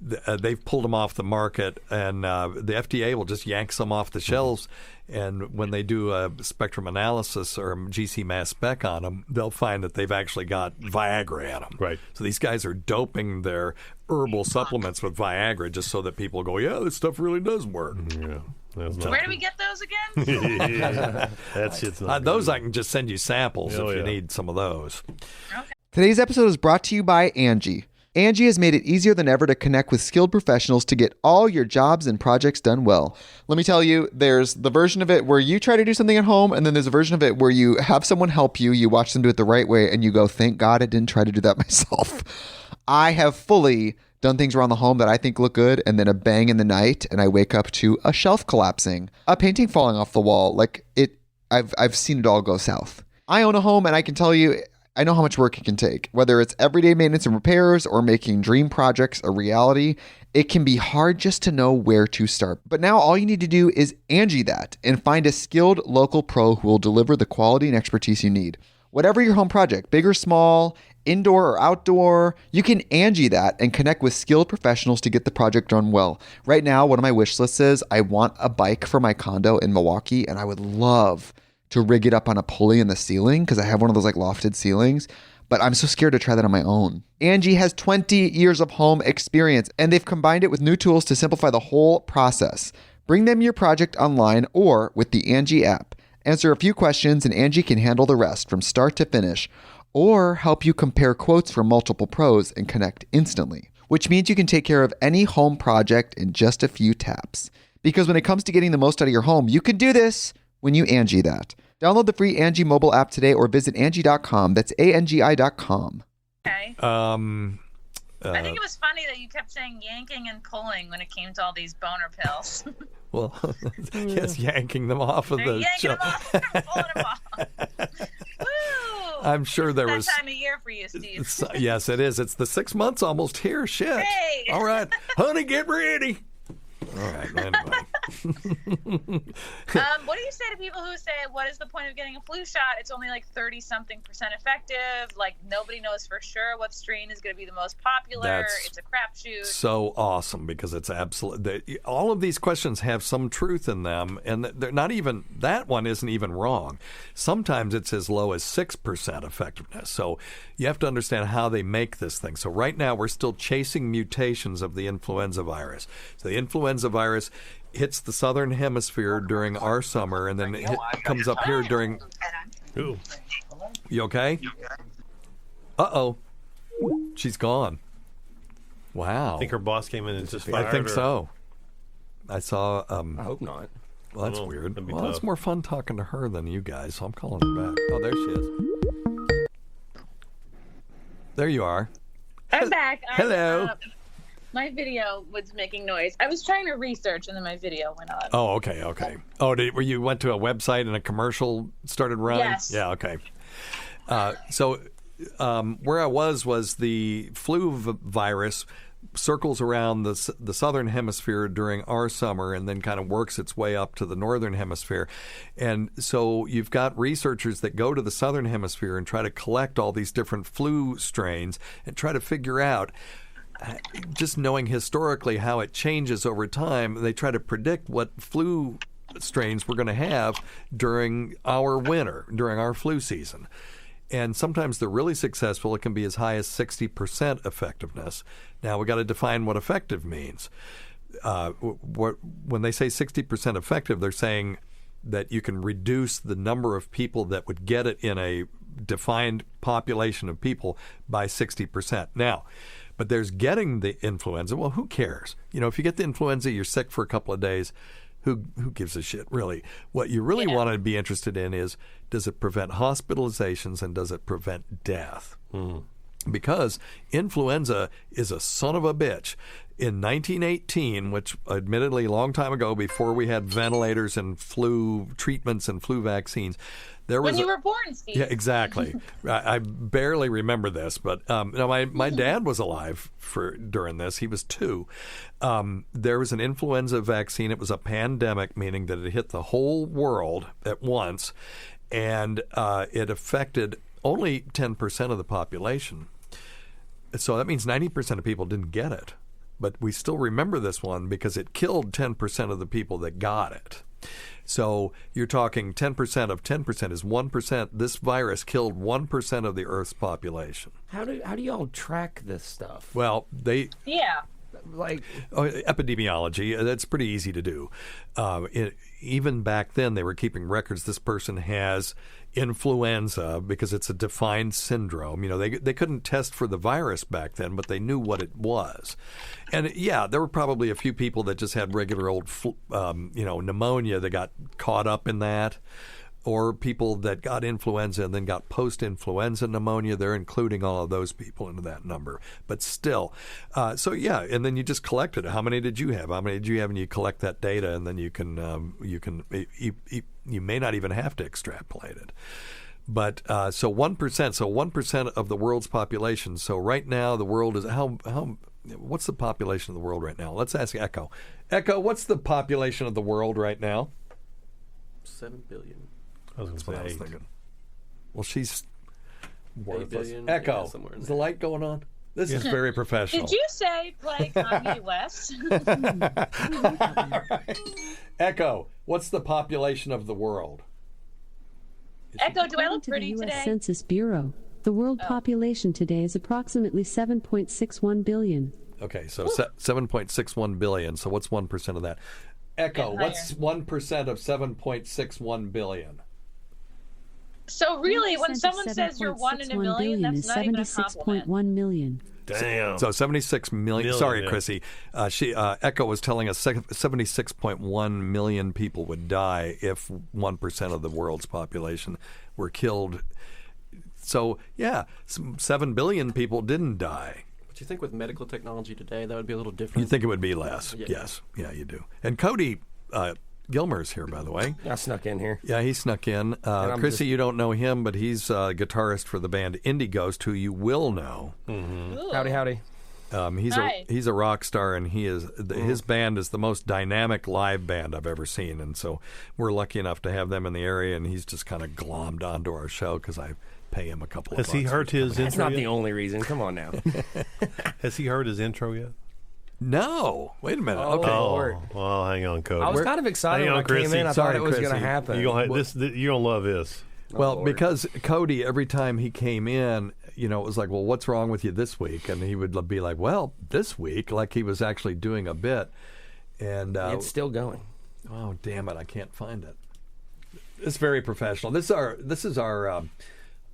They've pulled them off the market, and the FDA will just yank some off the shelves. And when they do a spectrum analysis or a GC mass spec on them, they'll find that they've actually got Viagra in them. Right. So these guys are doping their herbal supplements with Viagra just so that people go, yeah, this stuff really does work. Yeah. Where do we get those again? That shit's not those I can just send you samples if you need some of those. Okay. Today's episode is brought to you by Angie. Angie has made it easier than ever to connect with skilled professionals to get all your jobs and projects done well. Let me tell you, there's the version of it where you try to do something at home, and then there's a version of it where you have someone help you, you watch them do it the right way, and you go, thank God I didn't try to do that myself. I have fully done things around the home that I think look good, and then a bang in the night, and I wake up to a shelf collapsing, a painting falling off the wall. I've seen it all go south. I own a home, and I can tell you, I know how much work it can take. Whether it's everyday maintenance and repairs or making dream projects a reality, it can be hard just to know where to start. But now all you need to do is Angie that and find a skilled local pro who will deliver the quality and expertise you need. Whatever your home project, big or small, indoor or outdoor, you can Angie that and connect with skilled professionals to get the project done well. Right now, one of my wish lists is I want a bike for my condo in Milwaukee, and I would love to rig it up on a pulley in the ceiling because I have one of those like lofted ceilings, but I'm so scared to try that on my own. Angie has 20 years of home experience, and they've combined it with new tools to simplify the whole process. Bring them your project online or with the Angie app. Answer a few questions and Angie can handle the rest from start to finish, or help you compare quotes from multiple pros and connect instantly, which means you can take care of any home project in just a few taps. Because when it comes to getting the most out of your home, you can do this when you Angie that. Download the free Angie mobile app today or visit Angie.com. That's ANGI.com. Okay. I think it was funny that you kept saying yanking and pulling when it came to all these boner pills. Well, yes, yanking them off of the yanking them off and pulling them off. Woo! I'm sure there was. That time of year for you, Steve. Yes, it is. It's the 6 months almost here. Shit. Hey. All right, honey, get ready. All right. Anyway. What do you say to people who say, what is the point of getting a flu shot? It's only like 30-something% effective. Like, nobody knows for sure what strain is going to be the most popular. It's a crapshoot. So awesome, because it's absolutely, all of these questions have some truth in them, and they're not even, that one isn't even wrong. Sometimes it's as low as 6% effectiveness. So you have to understand how they make this thing. So right now we're still chasing mutations of the influenza virus. So the influenza virus hits the southern hemisphere during our summer, and then it comes up here during. Ooh. You okay? Uh-oh. She's gone. Wow. I think her boss came in and just fired her. I think so. I saw. I hope not. Well, that's weird. That'd be Well, tough. it's more fun talking to her than you guys, so I'm calling her back. Oh, there she is. There you are. I'm back. Hello. My video was making noise. I was trying to research, and then my video went on. Oh, okay. Oh, were you went to a website and a commercial started running? Yes. Yeah, okay. So where I was the flu virus circles around the southern hemisphere during our summer and then kind of works its way up to the northern hemisphere. And so you've got researchers that go to the southern hemisphere and try to collect all these different flu strains and try to figure out, just knowing historically how it changes over time, they try to predict what flu strains we're going to have during our winter, during our flu season. And sometimes they're really successful. It can be as high as 60% effectiveness. Now, we got to define what effective means. When they say 60% effective, they're saying that you can reduce the number of people that would get it in a defined population of people by 60%. Now, but there's getting the influenza. Well, who cares? You know, if you get the influenza, you're sick for a couple of days. Who gives a shit, really? What you really want to be interested in is, does it prevent hospitalizations and does it prevent death? Because influenza is a son of a bitch. In 1918, which admittedly a long time ago, before we had ventilators and flu treatments and flu vaccines, there was when you were born, Steve. Yeah, exactly. I barely remember this, but my dad was alive during this. He was 2. There was an influenza vaccine. It was a pandemic, meaning that it hit the whole world at once, and it affected only 10% of the population. So that means 90% of people didn't get it. But we still remember this one because it killed 10% of the people that got it. So you're talking 10% of 10% is 1%. This virus killed 1% of the Earth's population. How do y'all track this stuff? Well, epidemiology, that's pretty easy to do. Even back then, they were keeping records. This person has influenza because it's a defined syndrome. You know, they couldn't test for the virus back then, but they knew what it was. And yeah, there were probably a few people that just had regular old, pneumonia that got caught up in that. Or people that got influenza and then got post-influenza pneumonia. They're including all of those people into that number. But still, and then you just collect it. How many did you have? How many did you have? And you collect that data, and then you may not even have to extrapolate it. But so 1%. So 1% of the world's population. So right now the world is what's the population of the world right now? Let's ask Echo. Echo, what's the population of the world right now? 7 billion. That's what I was thinking. Well, she's worthless. Billion, Echo, yeah, is the light going on? This is very professional. Did you say play Kanye West? Right. Echo, what's the population of the world? Echo, do I look According to pretty the U.S. today? Census Bureau, the world population today is approximately 7.61 billion. Okay, so 7.61 billion. So what's 1% of that? Echo, what's 1% of 7.61 billion? So really, when someone says you're 1 in a million, that's not even a compliment. 76.1 million. Damn. So 76 million. Sorry, yeah. Chrissy. Echo was telling us 76.1 million people would die if 1% of the world's population were killed. So, yeah, 7 billion people didn't die. But you think with medical technology today, that would be a little different? You think it would be less? Yeah. Yes. Yeah, you do. And Cody Gilmer's here, by the way. I snuck in here. Yeah, he snuck in. Chrissie, you don't know him, but he's a guitarist for the band Indie Ghost, who you will know. Mm-hmm. Howdy. He's a rock star, and his band is the most dynamic live band I've ever seen, and so we're lucky enough to have them in the area. And he's just kind of glommed onto our show because I pay him a couple of bucks. Has he heard his intro? That's not yet? the only reason. Come on now. Has he heard his intro yet? No. Wait a minute. Oh, okay. Lord. Well, hang on, Cody. I was kind of excited when I came in. I thought it was going to happen. You're gonna love this. Well, because Cody, every time he came in, it was like, well, what's wrong with you this week? And he would be like, well, this week, like he was actually doing a bit. And it's still going. Oh, damn it. I can't find it. It's very professional. This is our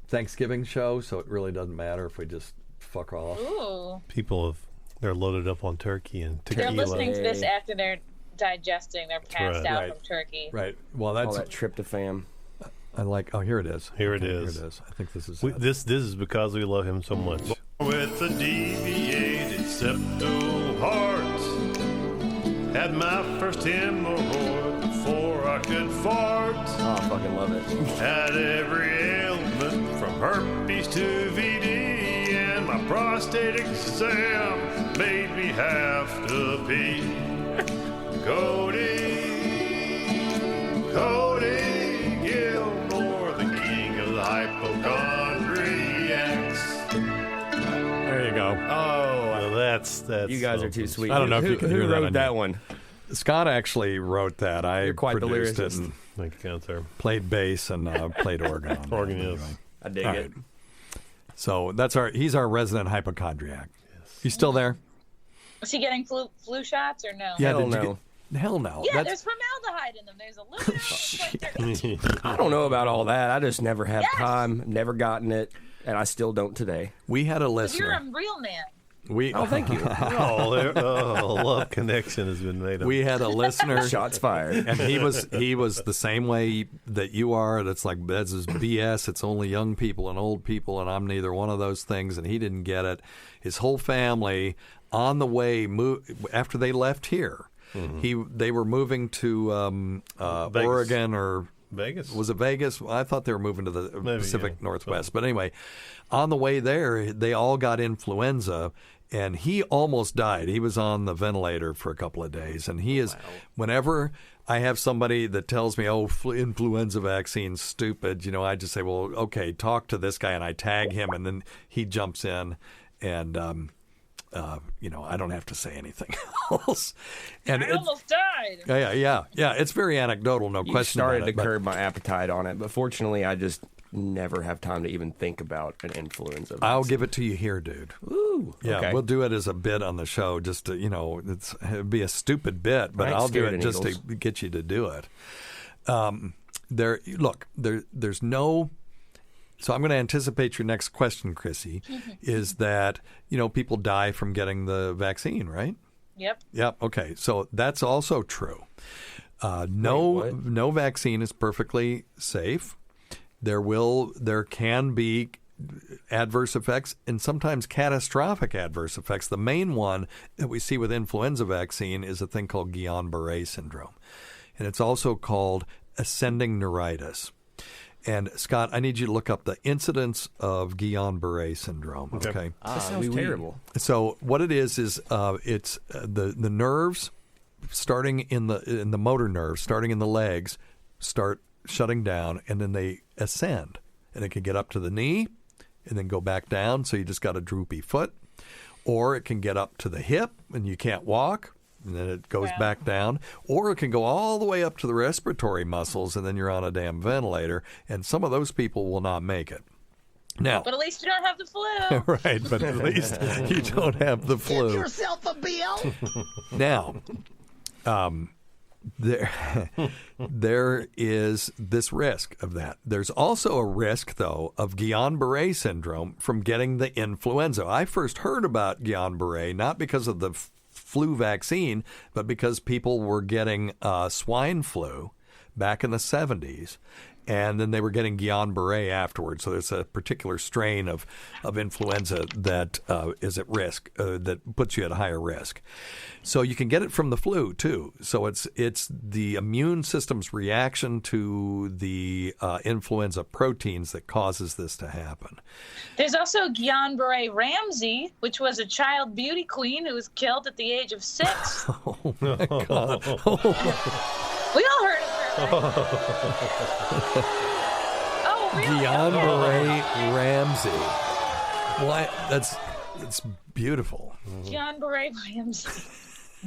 Thanksgiving show, so it really doesn't matter if we just fuck off. Ooh. They're loaded up on turkey and tequila. They're listening to this after they're digesting. They're passed out from turkey. Right. Well, that's all that tryptophan. I like. Oh, here it is. Here it is. I think this is this is because we love him so much. With a deviated septal heart, had my first hemorrhoid before I could fart. Oh, I fucking love it. Had every ailment from herpes to VD, and my prostate exam made me have to pee. Cody Gilmer, the king of the hypochondriacs. There you go. Oh, well, that's you guys are too sweet. I don't know if you can hear who that. Wrote that one? Scott actually wrote that. You're quite produced the it lyricist. Thank you, sir. Played bass and played organ. Yes. I dig it. So he's our resident hypochondriac. Yes. You still there? Was he getting flu shots or no? Yeah, Hell no. Hell no. Yeah, there's formaldehyde in them. There's aluminum. I don't know about all that. I just never have time, never gotten it, and I still don't today. We had a listener. You're a real man. Thank you. Love connection has been made up. We had a listener. Shots fired. And he was the same way that you are. That's like, that's just BS. It's only young people and old people, and I'm neither one of those things. And he didn't get it. His whole family, on the way, after they left here, they were moving to Oregon or Vegas. Was it Vegas? I thought they were moving to the Pacific Northwest. But anyway, on the way there, they all got influenza, and he almost died. He was on the ventilator for a couple of days. And he is, whenever I have somebody that tells me, oh, influenza vaccine's stupid, I just say, well, okay, talk to this guy, and I tag him, and then he jumps in, and I don't have to say anything else. And I almost died. Yeah. It's very anecdotal, no question about it. You started to curb my appetite on it, but fortunately, I just never have time to even think about an influenza vaccine. I'll give it to you here, dude. Ooh. Yeah, okay. We'll do it as a bit on the show, just to, it'd be a stupid bit, but I'll do it just to get you to do it. There's no... So I'm going to anticipate your next question, Chrissie, is that, people die from getting the vaccine, right? Yep. Okay. So that's also true. No vaccine is perfectly safe. There can be adverse effects and sometimes catastrophic adverse effects. The main one that we see with influenza vaccine is a thing called Guillain-Barré syndrome. And it's also called ascending neuritis. And, Scott, I need you to look up the incidence of Guillain-Barré syndrome. Okay. That sounds terrible. So what it is it's the nerves starting in the motor nerves, starting in the legs, start shutting down, and then they ascend. And it can get up to the knee and then go back down, so you just got a droopy foot. Or it can get up to the hip and you can't walk, and then it goes back down. Or it can go all the way up to the respiratory muscles, and then you're on a damn ventilator. And some of those people will not make it. Now, but at least you don't have the flu. Right, but at least you don't have the flu. Give yourself a bill. Now, there is this risk of that. There's also a risk, though, of Guillain-Barré syndrome from getting the influenza. I first heard about Guillain-Barré not because of the flu vaccine, but because people were getting swine flu back in the 70s. And then they were getting Guillain-Barré afterwards. So there's a particular strain of influenza that is at risk, that puts you at a higher risk. So you can get it from the flu, too. So it's the immune system's reaction to the influenza proteins that causes this to happen. There's also Guillain-Barré Ramsey, which was a child beauty queen who was killed at the age of 6. Oh, my God. We all heard of her. Oh, really? Guillain-Barré Ramsey. What? It's beautiful. Guillain-Barré Ramsey.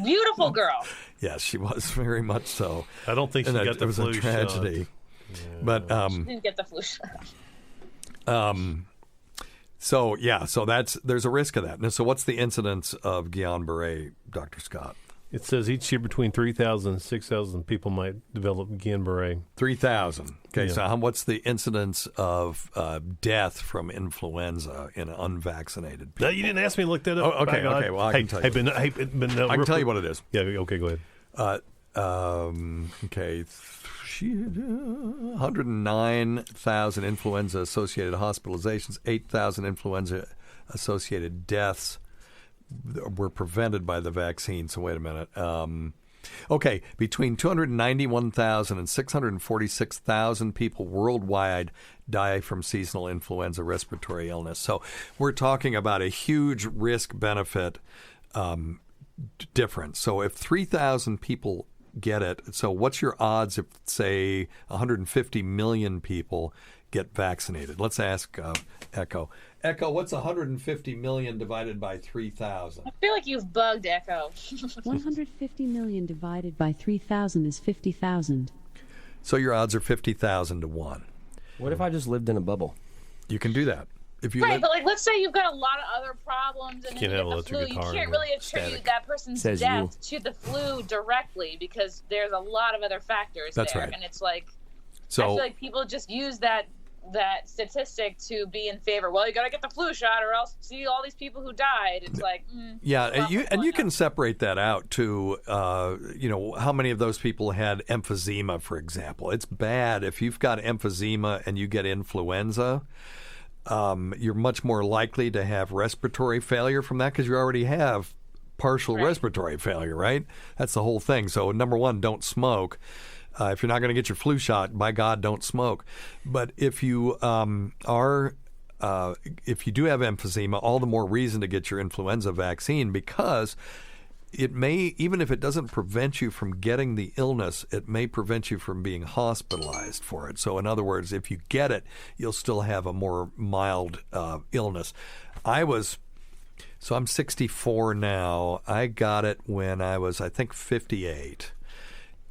Beautiful girl. Yes, she was very much so. I don't think she got the flu shot. It was a tragedy. Yeah. But she didn't get the flu shot. So there's a risk of that. Now, so what's the incidence of Guillain-Barré, Dr. Scott? It says each year between 3,000 and 6,000 people might develop Guillain-Barré. 3,000. Okay, Yeah. so what's the incidence of death from influenza in unvaccinated people? No, you didn't ask me to look that up. Oh, okay. Well, I can tell you. I can tell you what it is. Yeah, okay, go ahead. Okay, 109,000 influenza-associated hospitalizations, 8,000 influenza-associated deaths were prevented by the vaccine. So wait a minute. Okay, between 291,000 and 646,000 people worldwide die from seasonal influenza respiratory illness. So we're talking about a huge risk-benefit difference. So if 3,000 people get it, so what's your odds if, say, 150 million people get vaccinated? Let's ask Echo. Echo, what's 150 million divided by 3,000? I feel like you've bugged Echo. 150 million divided by 3,000 is 50,000. So your odds are 50,000 to 1. What if I just lived in a bubble? You can do that. If you Right, but like, let's say you've got a lot of other problems and then Can't you have get the electric flu. You guitar can't and really attribute static. that person's Says death to the flu directly because there's a lot of other factors That's there. right. And it's like, So I feel like people just use that statistic to be in favor. Well, you got to get the flu shot or else see all these people who died. It's like, yeah, you can separate that out to, how many of those people had emphysema, for example. It's bad if you've got emphysema and you get influenza. You're much more likely to have respiratory failure from that because you already have partial respiratory failure, right? That's the whole thing. So number one, don't smoke. If you're not going to get your flu shot, by God, don't smoke. But if you if you do have emphysema, all the more reason to get your influenza vaccine because it may, even if it doesn't prevent you from getting the illness, it may prevent you from being hospitalized for it. So in other words, if you get it, you'll still have a more mild illness. So I'm 64 now. I got it when I was, I think, 58.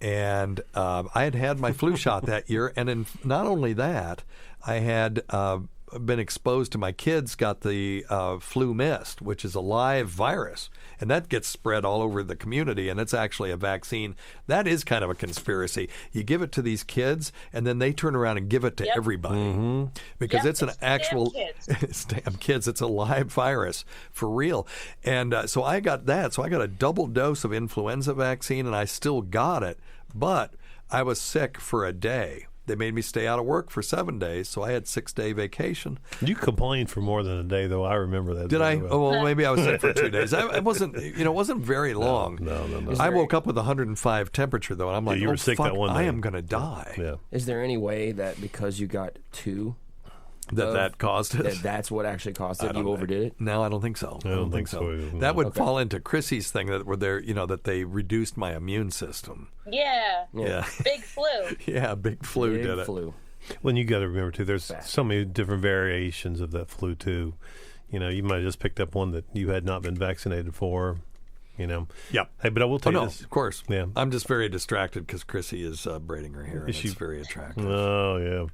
And I had my flu shot that year. And not only that, I had been exposed to my kids got the flu mist, which is a live virus. And that gets spread all over the community. And it's actually a vaccine. That is kind of a conspiracy. You give it to these kids, and then they turn around and give it to everybody. Because it's an actual damn kids. It's a live virus for real. And so I got that. So I got a double dose of influenza vaccine, and I still got it. But I was sick for a day. They made me stay out of work for 7 days, so I had 6-day vacation. You complained for more than a day, though. I remember that. Did I? Well. Oh, well, maybe I was sick for 2 days. It wasn't very long. No. I woke up with 105 temperature, though, and I'm like, you were sick fuck, that one day. I am going to die. Yeah. Is there any way that because you got two, that caused it? That's what actually caused it? You overdid it? No, I don't think so. I don't think so either, no. That would fall into Chrissie's thing that were there, that they reduced my immune system. Yeah. Big flu. Yeah, big flu did it. Well, you got to remember too. There's so many different variations of that flu too. You might have just picked up one that you had not been vaccinated for. Yeah. Hey, but I will tell you this. Of course. Yeah. I'm just very distracted because Chrissy is braiding her hair. And it's very attractive. Oh yeah.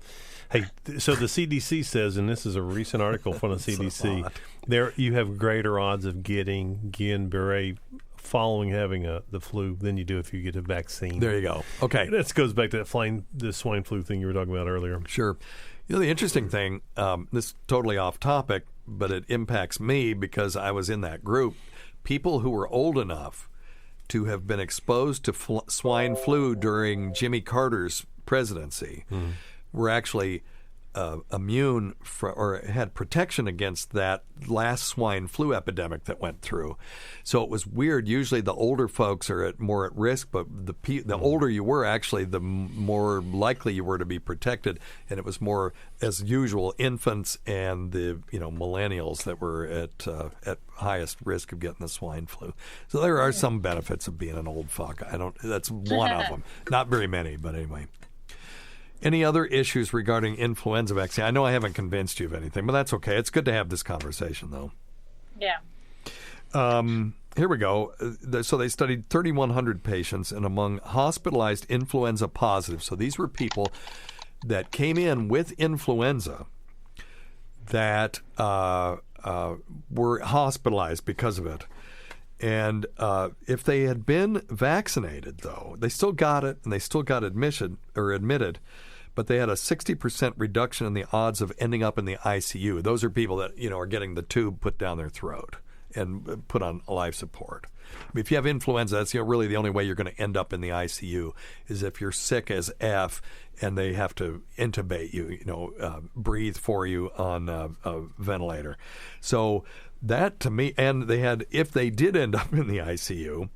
Hey, so the CDC says, and this is a recent article from the CDC, there you have greater odds of getting Guillain-Barré following having the flu than you do if you get a vaccine. There you go. Okay. This goes back to the swine flu thing you were talking about earlier. Sure. The interesting thing, this is totally off topic, but it impacts me because I was in that group. People who were old enough to have been exposed to swine flu during Jimmy Carter's presidency were actually immune or had protection against that last swine flu epidemic that went through. So it was weird. Usually the older folks are more at risk, but the older you were, actually, the more likely you were to be protected. And it was more, as usual, infants and the millennials that were at highest risk of getting the swine flu. So there are some benefits of being an old fuck. That's one of them. Not very many, but anyway. Any other issues regarding influenza vaccine? I know I haven't convinced you of anything, but that's okay. It's good to have this conversation, though. Yeah. Here we go. So they studied 3,100 patients, and among hospitalized influenza positive, so these were people that came in with influenza that were hospitalized because of it. And if they had been vaccinated, though, they still got it, and they still got admitted, but they had a 60% reduction in the odds of ending up in the ICU. Those are people that are getting the tube put down their throat and put on life support. I mean, if you have influenza, that's really the only way you're going to end up in the ICU is if you're sick as F and they have to intubate you, breathe for you on a ventilator. So that to me, and if they did end up in the ICU,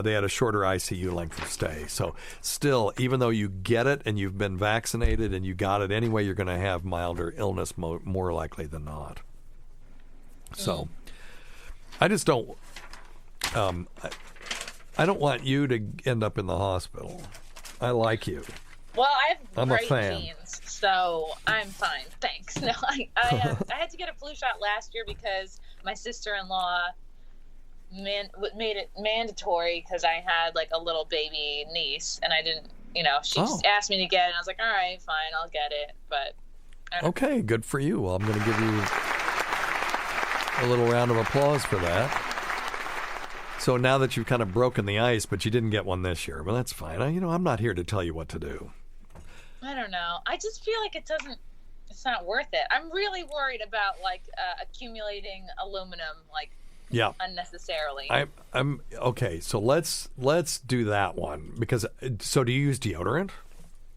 they had a shorter ICU length of stay. So still, even though you get it and you've been vaccinated and you got it anyway, you're going to have milder illness more likely than not. So I just don't, I don't want you to end up in the hospital. I like you. Well, I'm great a fan. genes, so I'm fine. Thanks. No, I had to get a flu shot last year because my sister-in-law made it mandatory because I had like a little baby niece, and I didn't. She just asked me to get it, and I was like, all right, fine, I'll get it. But okay, good for you. Well, I'm going to give you a little round of applause for that. So now that you've kind of broken the ice, but you didn't get one this year, well, that's fine. I'm not here to tell you what to do. I don't know. I just feel like it's not worth it. I'm really worried about accumulating aluminum, unnecessarily. I'm okay. So let's do that one because. So do you use deodorant?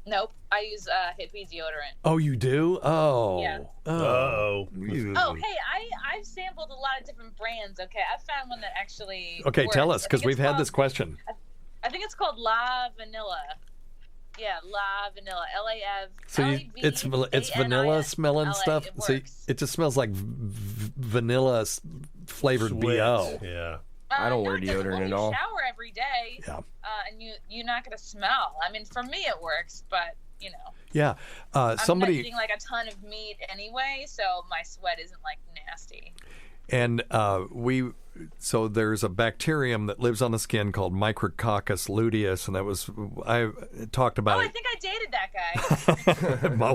Nope, I use hippie deodorant. Oh, you do? Oh. Yeah. Oh. Oh, hey, I've sampled a lot of different brands. Okay, I found one that actually. Okay, works. tell us because we've had this question. I think it's called La Vanilla. Yeah, La Vanilla. LAV. So it's vanilla smelling stuff. So it just smells like vanilla flavored BO. Yeah. I don't wear deodorant at all. You shower every day. Yeah. And you're not going to smell. I mean, for me it works, but Yeah. I'm not eating like a ton of meat anyway, so my sweat isn't like nasty. And so there's a bacterium that lives on the skin called Micrococcus luteus, and I talked about it. I think I dated that guy. My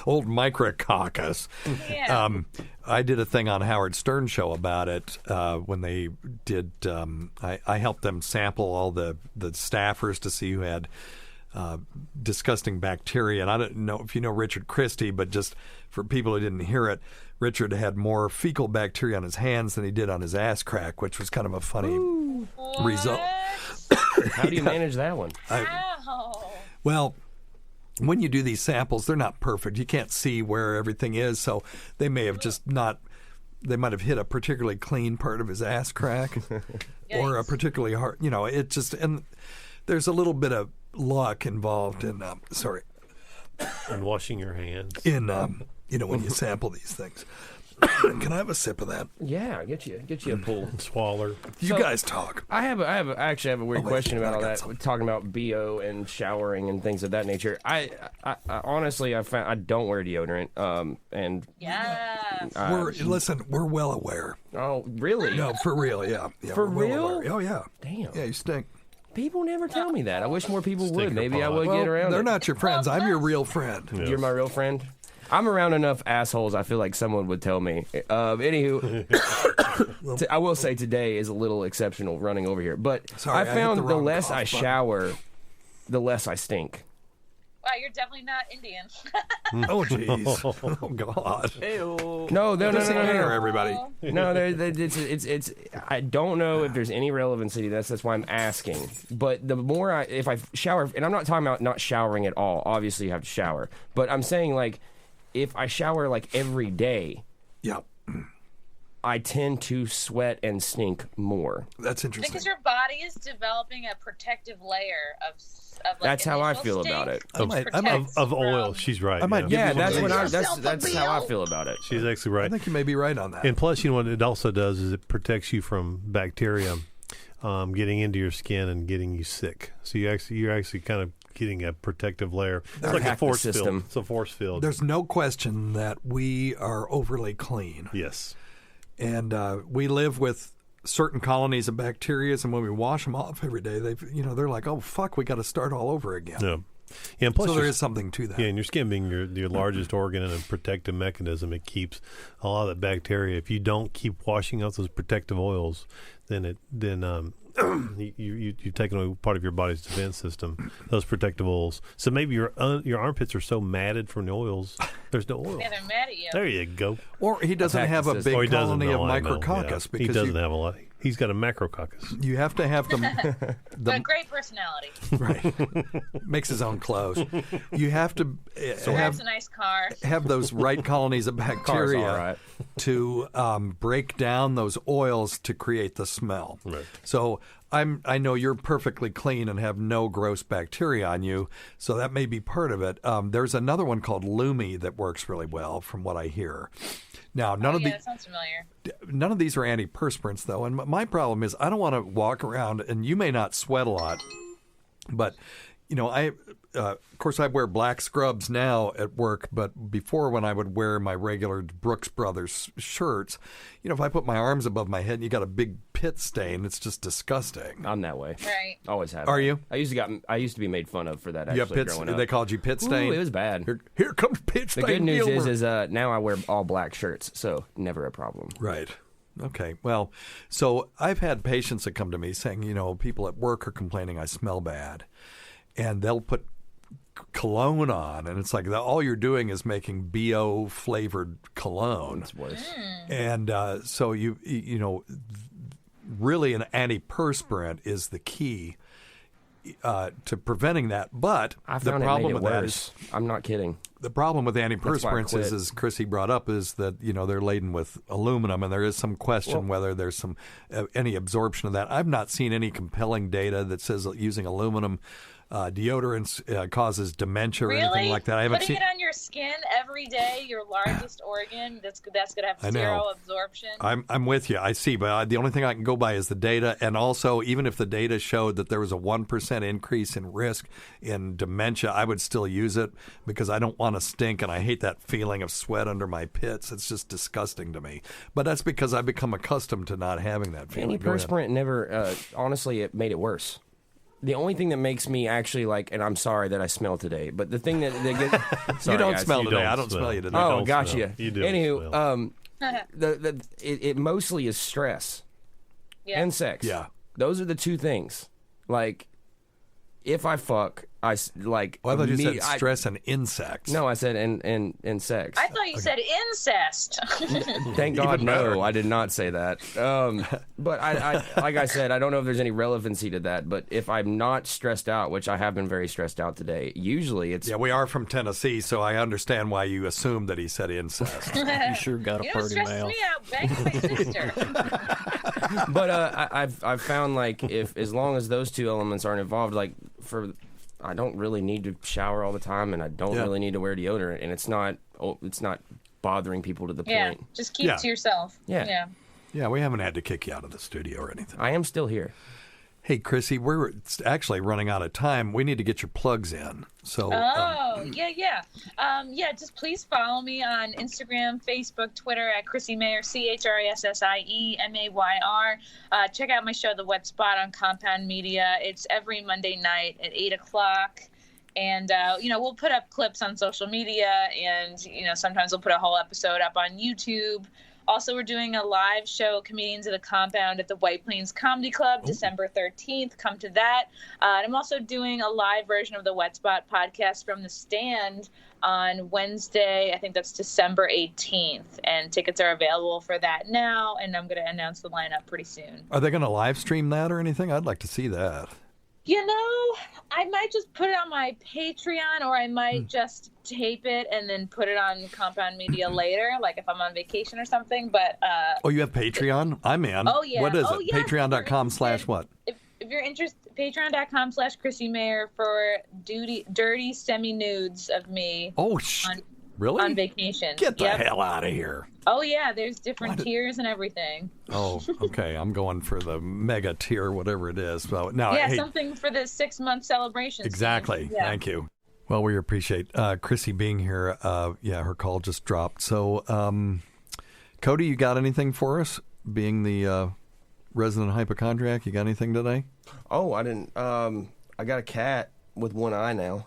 old Micrococcus. Yeah. I did a thing on Howard Stern show about it when they did. I helped them sample all the staffers to see who had disgusting bacteria. And I don't know if you know Richard Christie, but just for people who didn't hear it, Richard had more fecal bacteria on his hands than he did on his ass crack, which was kind of a funny result. How do you manage that one? Well, when you do these samples, they're not perfect. You can't see where everything is, so they may have just not. They might have hit a particularly clean part of his ass crack, or a particularly hard. It just and there's a little bit of luck involved in. And washing your hands. When you sample these things. Can I have a sip of that? Yeah, get you a pull. Swaller. You guys talk. I actually have a weird question about all that. We're talking about BO and showering and things of that nature. I honestly I don't wear deodorant. We're well aware. Oh, really? No, for real. Yeah. For we're real? Well aware. Oh yeah. Damn. Yeah, you stink. People never tell me that. I wish more people would. Maybe I would get around. They're it. not your friends. I'm your real friend. Yes. You're my real friend. I'm around enough assholes. I feel like someone would tell me. Anywho, I will say today is a little exceptional running over here. But I found the less I shower, the less I stink. Wow, you're definitely not Indian. Oh, jeez. Oh, God. No, everybody. No, it's. I don't know if there's any relevancy to this. That's why I'm asking. But the more if I shower, and I'm not talking about not showering at all. Obviously, you have to shower. But I'm saying, like, if I shower, like, every day. Yep. I tend to sweat and stink more. That's interesting. Because your body is developing a protective layer of like, that's how I feel stink, about it. Of oil. She's right. That's how I feel about it. She's actually right. I think you may be right on that. And plus, you know what it also does is it protects you from bacteria getting into your skin and getting you sick. So you're actually kind of getting a protective layer. It's like a force field. It's a force field. There's no question that we are overly clean. Yes. And we live with certain colonies of bacteria, and when we wash them off every day, they're like, oh, fuck, we got to start all over again. Yeah. Yeah, and plus so there is something to that. Yeah, and your skin being your largest organ and a protective mechanism, it keeps a lot of that bacteria. If you don't keep washing out those protective oils, then you've taken away part of your body's defense system, those protective oils. So maybe your armpits are so matted from the oils, there's no oil. Yeah, they're mad at you. There you go. Or he doesn't have a big colony of micrococcus. Because he doesn't have a lot. He's got a macrococcus. You have to have them. But a great personality. Right. Makes his own clothes. You have to drives a nice car. Have those right colonies of bacteria to break down those oils to create the smell. Right. So I know you're perfectly clean and have no gross bacteria on you, so that may be part of it. There's another one called Lumi that works really well, from what I hear. Now, that sounds familiar. None of these are antiperspirants, though, and my problem is I don't want to walk around, and you may not sweat a lot, but of course, I wear black scrubs now at work, but before, when I would wear my regular Brooks Brothers shirts, if I put my arms above my head and you got a big pit stain, it's just disgusting. I'm that way. Right. Always have. Are you? I used to be made fun of for that, actually, growing up. They called you pit stain? Ooh, it was bad. Here comes pit stain. The good news Gilmer. is now I wear all black shirts, so never a problem. Right. Okay. Well, so I've had patients that come to me saying, people at work are complaining I smell bad, and they'll put cologne on, and it's like all you're doing is making BO flavored cologne. It's worse. And so you really an antiperspirant is the key to preventing that. But I found the problem it made with it that worse. is I'm not kidding. The problem with antiperspirants is, as Chrissy brought up, is that they're laden with aluminum, and there is some question whether there's some any absorption of that. I've not seen any compelling data that says using aluminum deodorants causes dementia or anything like that. I haven't Putting seen it on your skin every day, your largest organ, that's going to have zero absorption. I'm with you. I see, but the only thing I can go by is the data, and also even if the data showed that there was a 1% increase in risk in dementia, I would still use it because I don't want to stink, and I hate that feeling of sweat under my pits. It's just disgusting to me. But that's because I've become accustomed to not having that feeling. Antiperspirant never, honestly, it made it worse. The only thing that makes me actually and I'm sorry that I smell today, but the thing that gets... Sorry, you don't smell today. I don't smell you today. Oh, gotcha. You do. Anywho, it mostly is stress and sex. Yeah. Those are the two things. If I fuck, I like... Well, I thought you said stress and insects. No, I said and sex. I thought you said incest. Thank God, no, I did not say that. But I like I said, I don't know if there's any relevancy to that, but if I'm not stressed out, which I have been very stressed out today, usually it's... Yeah, we are from Tennessee, so I understand why you assumed that he said incest. You sure got a party mouth. Me out banging my sister. But I've found if as long as those two elements aren't involved, I don't really need to shower all the time, and I don't really need to wear deodorant, and it's not bothering people to the point. Yeah, just keep it to yourself. Yeah. Yeah, we haven't had to kick you out of the studio or anything. I am still here. Hey, Chrissy, we're actually running out of time. We need to get your plugs in. So. Just please follow me on Instagram, Facebook, Twitter at Chrissie Mayr, ChrissieMayr. Check out my show, The Wet Spot, on Compound Media. It's every Monday night at 8:00. And, we'll put up clips on social media, and, sometimes we'll put a whole episode up on YouTube. Also, we're doing a live show, Comedians of the Compound, at the White Plains Comedy Club, December 13th. Come to that. And I'm also doing a live version of the Wet Spot podcast from the Stand on Wednesday. I think that's December 18th. And tickets are available for that now, and I'm going to announce the lineup pretty soon. Are they going to live stream that or anything? I'd like to see that. You know, I might just put it on my Patreon, or I might just tape it and then put it on Compound Media later, like if I'm on vacation or something. But oh, you have Patreon? I'm in. Oh yeah. What is it? Yeah. Patreon.com/what? If you're interested, Patreon.com/Chrissie Mayr for dirty semi-nudes of me. Oh, really? On vacation. Get the hell out of here. Oh yeah, there's different tiers and everything. Oh, okay. I'm going for the mega tier, whatever it is. So now, yeah, something for the 6-month celebration. Exactly. Yeah. Thank you. Well, we appreciate Chrissie being here. Yeah, her call just dropped. So, Cody, you got anything for us? Being the resident hypochondriac, you got anything today? Oh, I didn't. I got a cat with one eye now.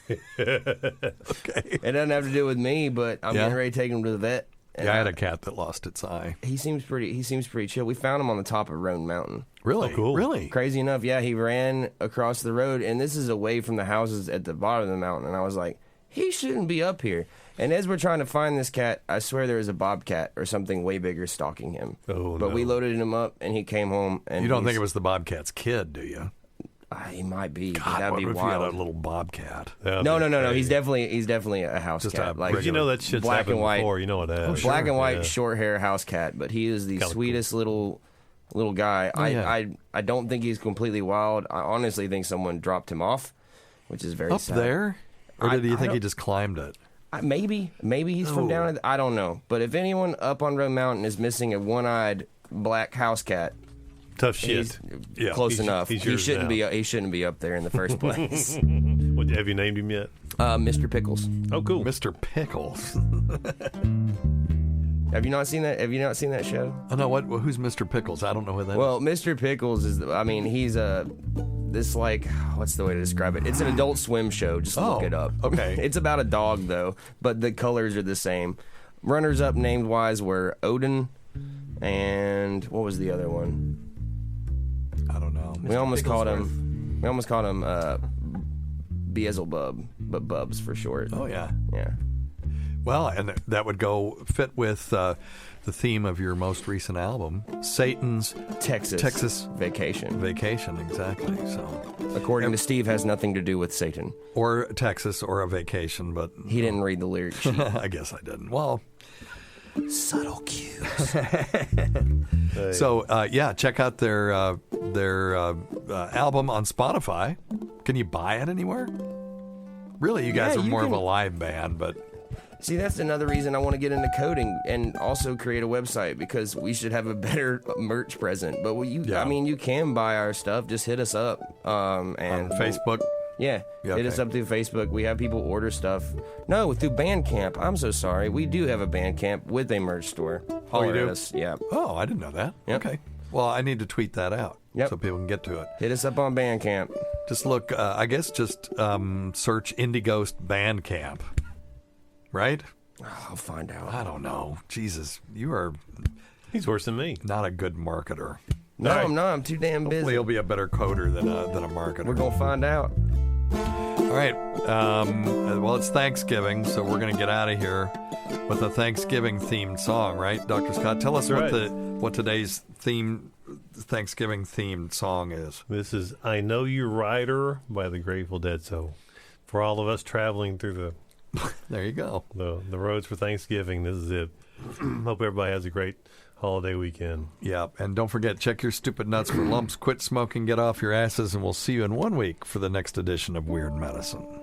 Okay. It doesn't have to do with me, but I'm getting ready to take him to the vet. Yeah, I had a cat that lost its eye. He seems pretty chill. We found him on the top of Roan Mountain. Really? Oh, cool. Really? Crazy enough, yeah. He ran across the road, and this is away from the houses at the bottom of the mountain. And I was like, he shouldn't be up here. And as we're trying to find this cat, I swear there was a bobcat or something way bigger stalking him. Oh, but we loaded him up, and he came home. And you don't think it was the bobcat's kid, do you? He might be. God, that'd what be if wild. you had a little bobcat? No. He's definitely a house cat. Like, you know that shit's black happened and white. before. You know what that is. Black and white, short hair house cat. But he is the sweetest little guy. I don't think he's completely wild. I honestly think someone dropped him off, which is very sad. Up there? Or did you think he just climbed it? Maybe he's from down. I don't know. But if anyone up on Roan Mountain is missing a one-eyed black house cat, tough shit. Close enough. He shouldn't be. He shouldn't be up there in the first place. Have you named him yet? Mr. Pickles. Oh, cool. Mr. Pickles. Have you not seen that? Have you not seen that show? Oh no. What? Who's Mr. Pickles? I don't know who that is. Well, Mr. Pickles is. He's this like, what's the way to describe it? It's an Adult Swim show. Just look it up. Okay. It's about a dog though, but the colors are the same. Runners up named wise were Odin, and what was the other one? I don't know. We almost called him Beelzebub, but Bubs for short. Oh yeah. Yeah. Well, and that would fit with the theme of your most recent album, Satan's Texas Vacation. Vacation, exactly. So, according to Steve, has nothing to do with Satan or Texas or a vacation, but he didn't read the lyric sheet. I guess I didn't. Well, subtle cues. So check out their album on Spotify. Can you buy it anywhere? Really, you guys are more of a live band, but see, that's another reaon I want to get into coding and also create a website, because we should have a better merch present. But you can buy our stuff. Just hit us up and on Facebook. Yeah, hit us up through Facebook. We have people order stuff. No, through Bandcamp. I'm so sorry. We do have a Bandcamp with a merch store. You do? At us. Yeah. Oh, I didn't know that. Yep. Okay. Well, I need to tweet that out so people can get to it. Hit us up on Bandcamp. Just look, search Indie Ghost Bandcamp. Right? I'll find out. I don't know. Jesus, he's worse than me. Not a good marketer. No, I'm not. I'm too damn busy. Hopefully, he'll be a better coder than a marketer. We're gonna find out. All right. Well, it's Thanksgiving, so we're gonna get out of here with a Thanksgiving-themed song, right, Dr. Scott? Tell us what today's Thanksgiving-themed song is. This is "I Know You're Rider" by the Grateful Dead. So, for all of us traveling through the there you go. The roads for Thanksgiving. This is it. Hope everybody has a great holiday weekend. Yeah, and don't forget, check your stupid nuts for lumps, quit smoking, get off your asses, and we'll see you in 1 week for the next edition of Weird Medicine.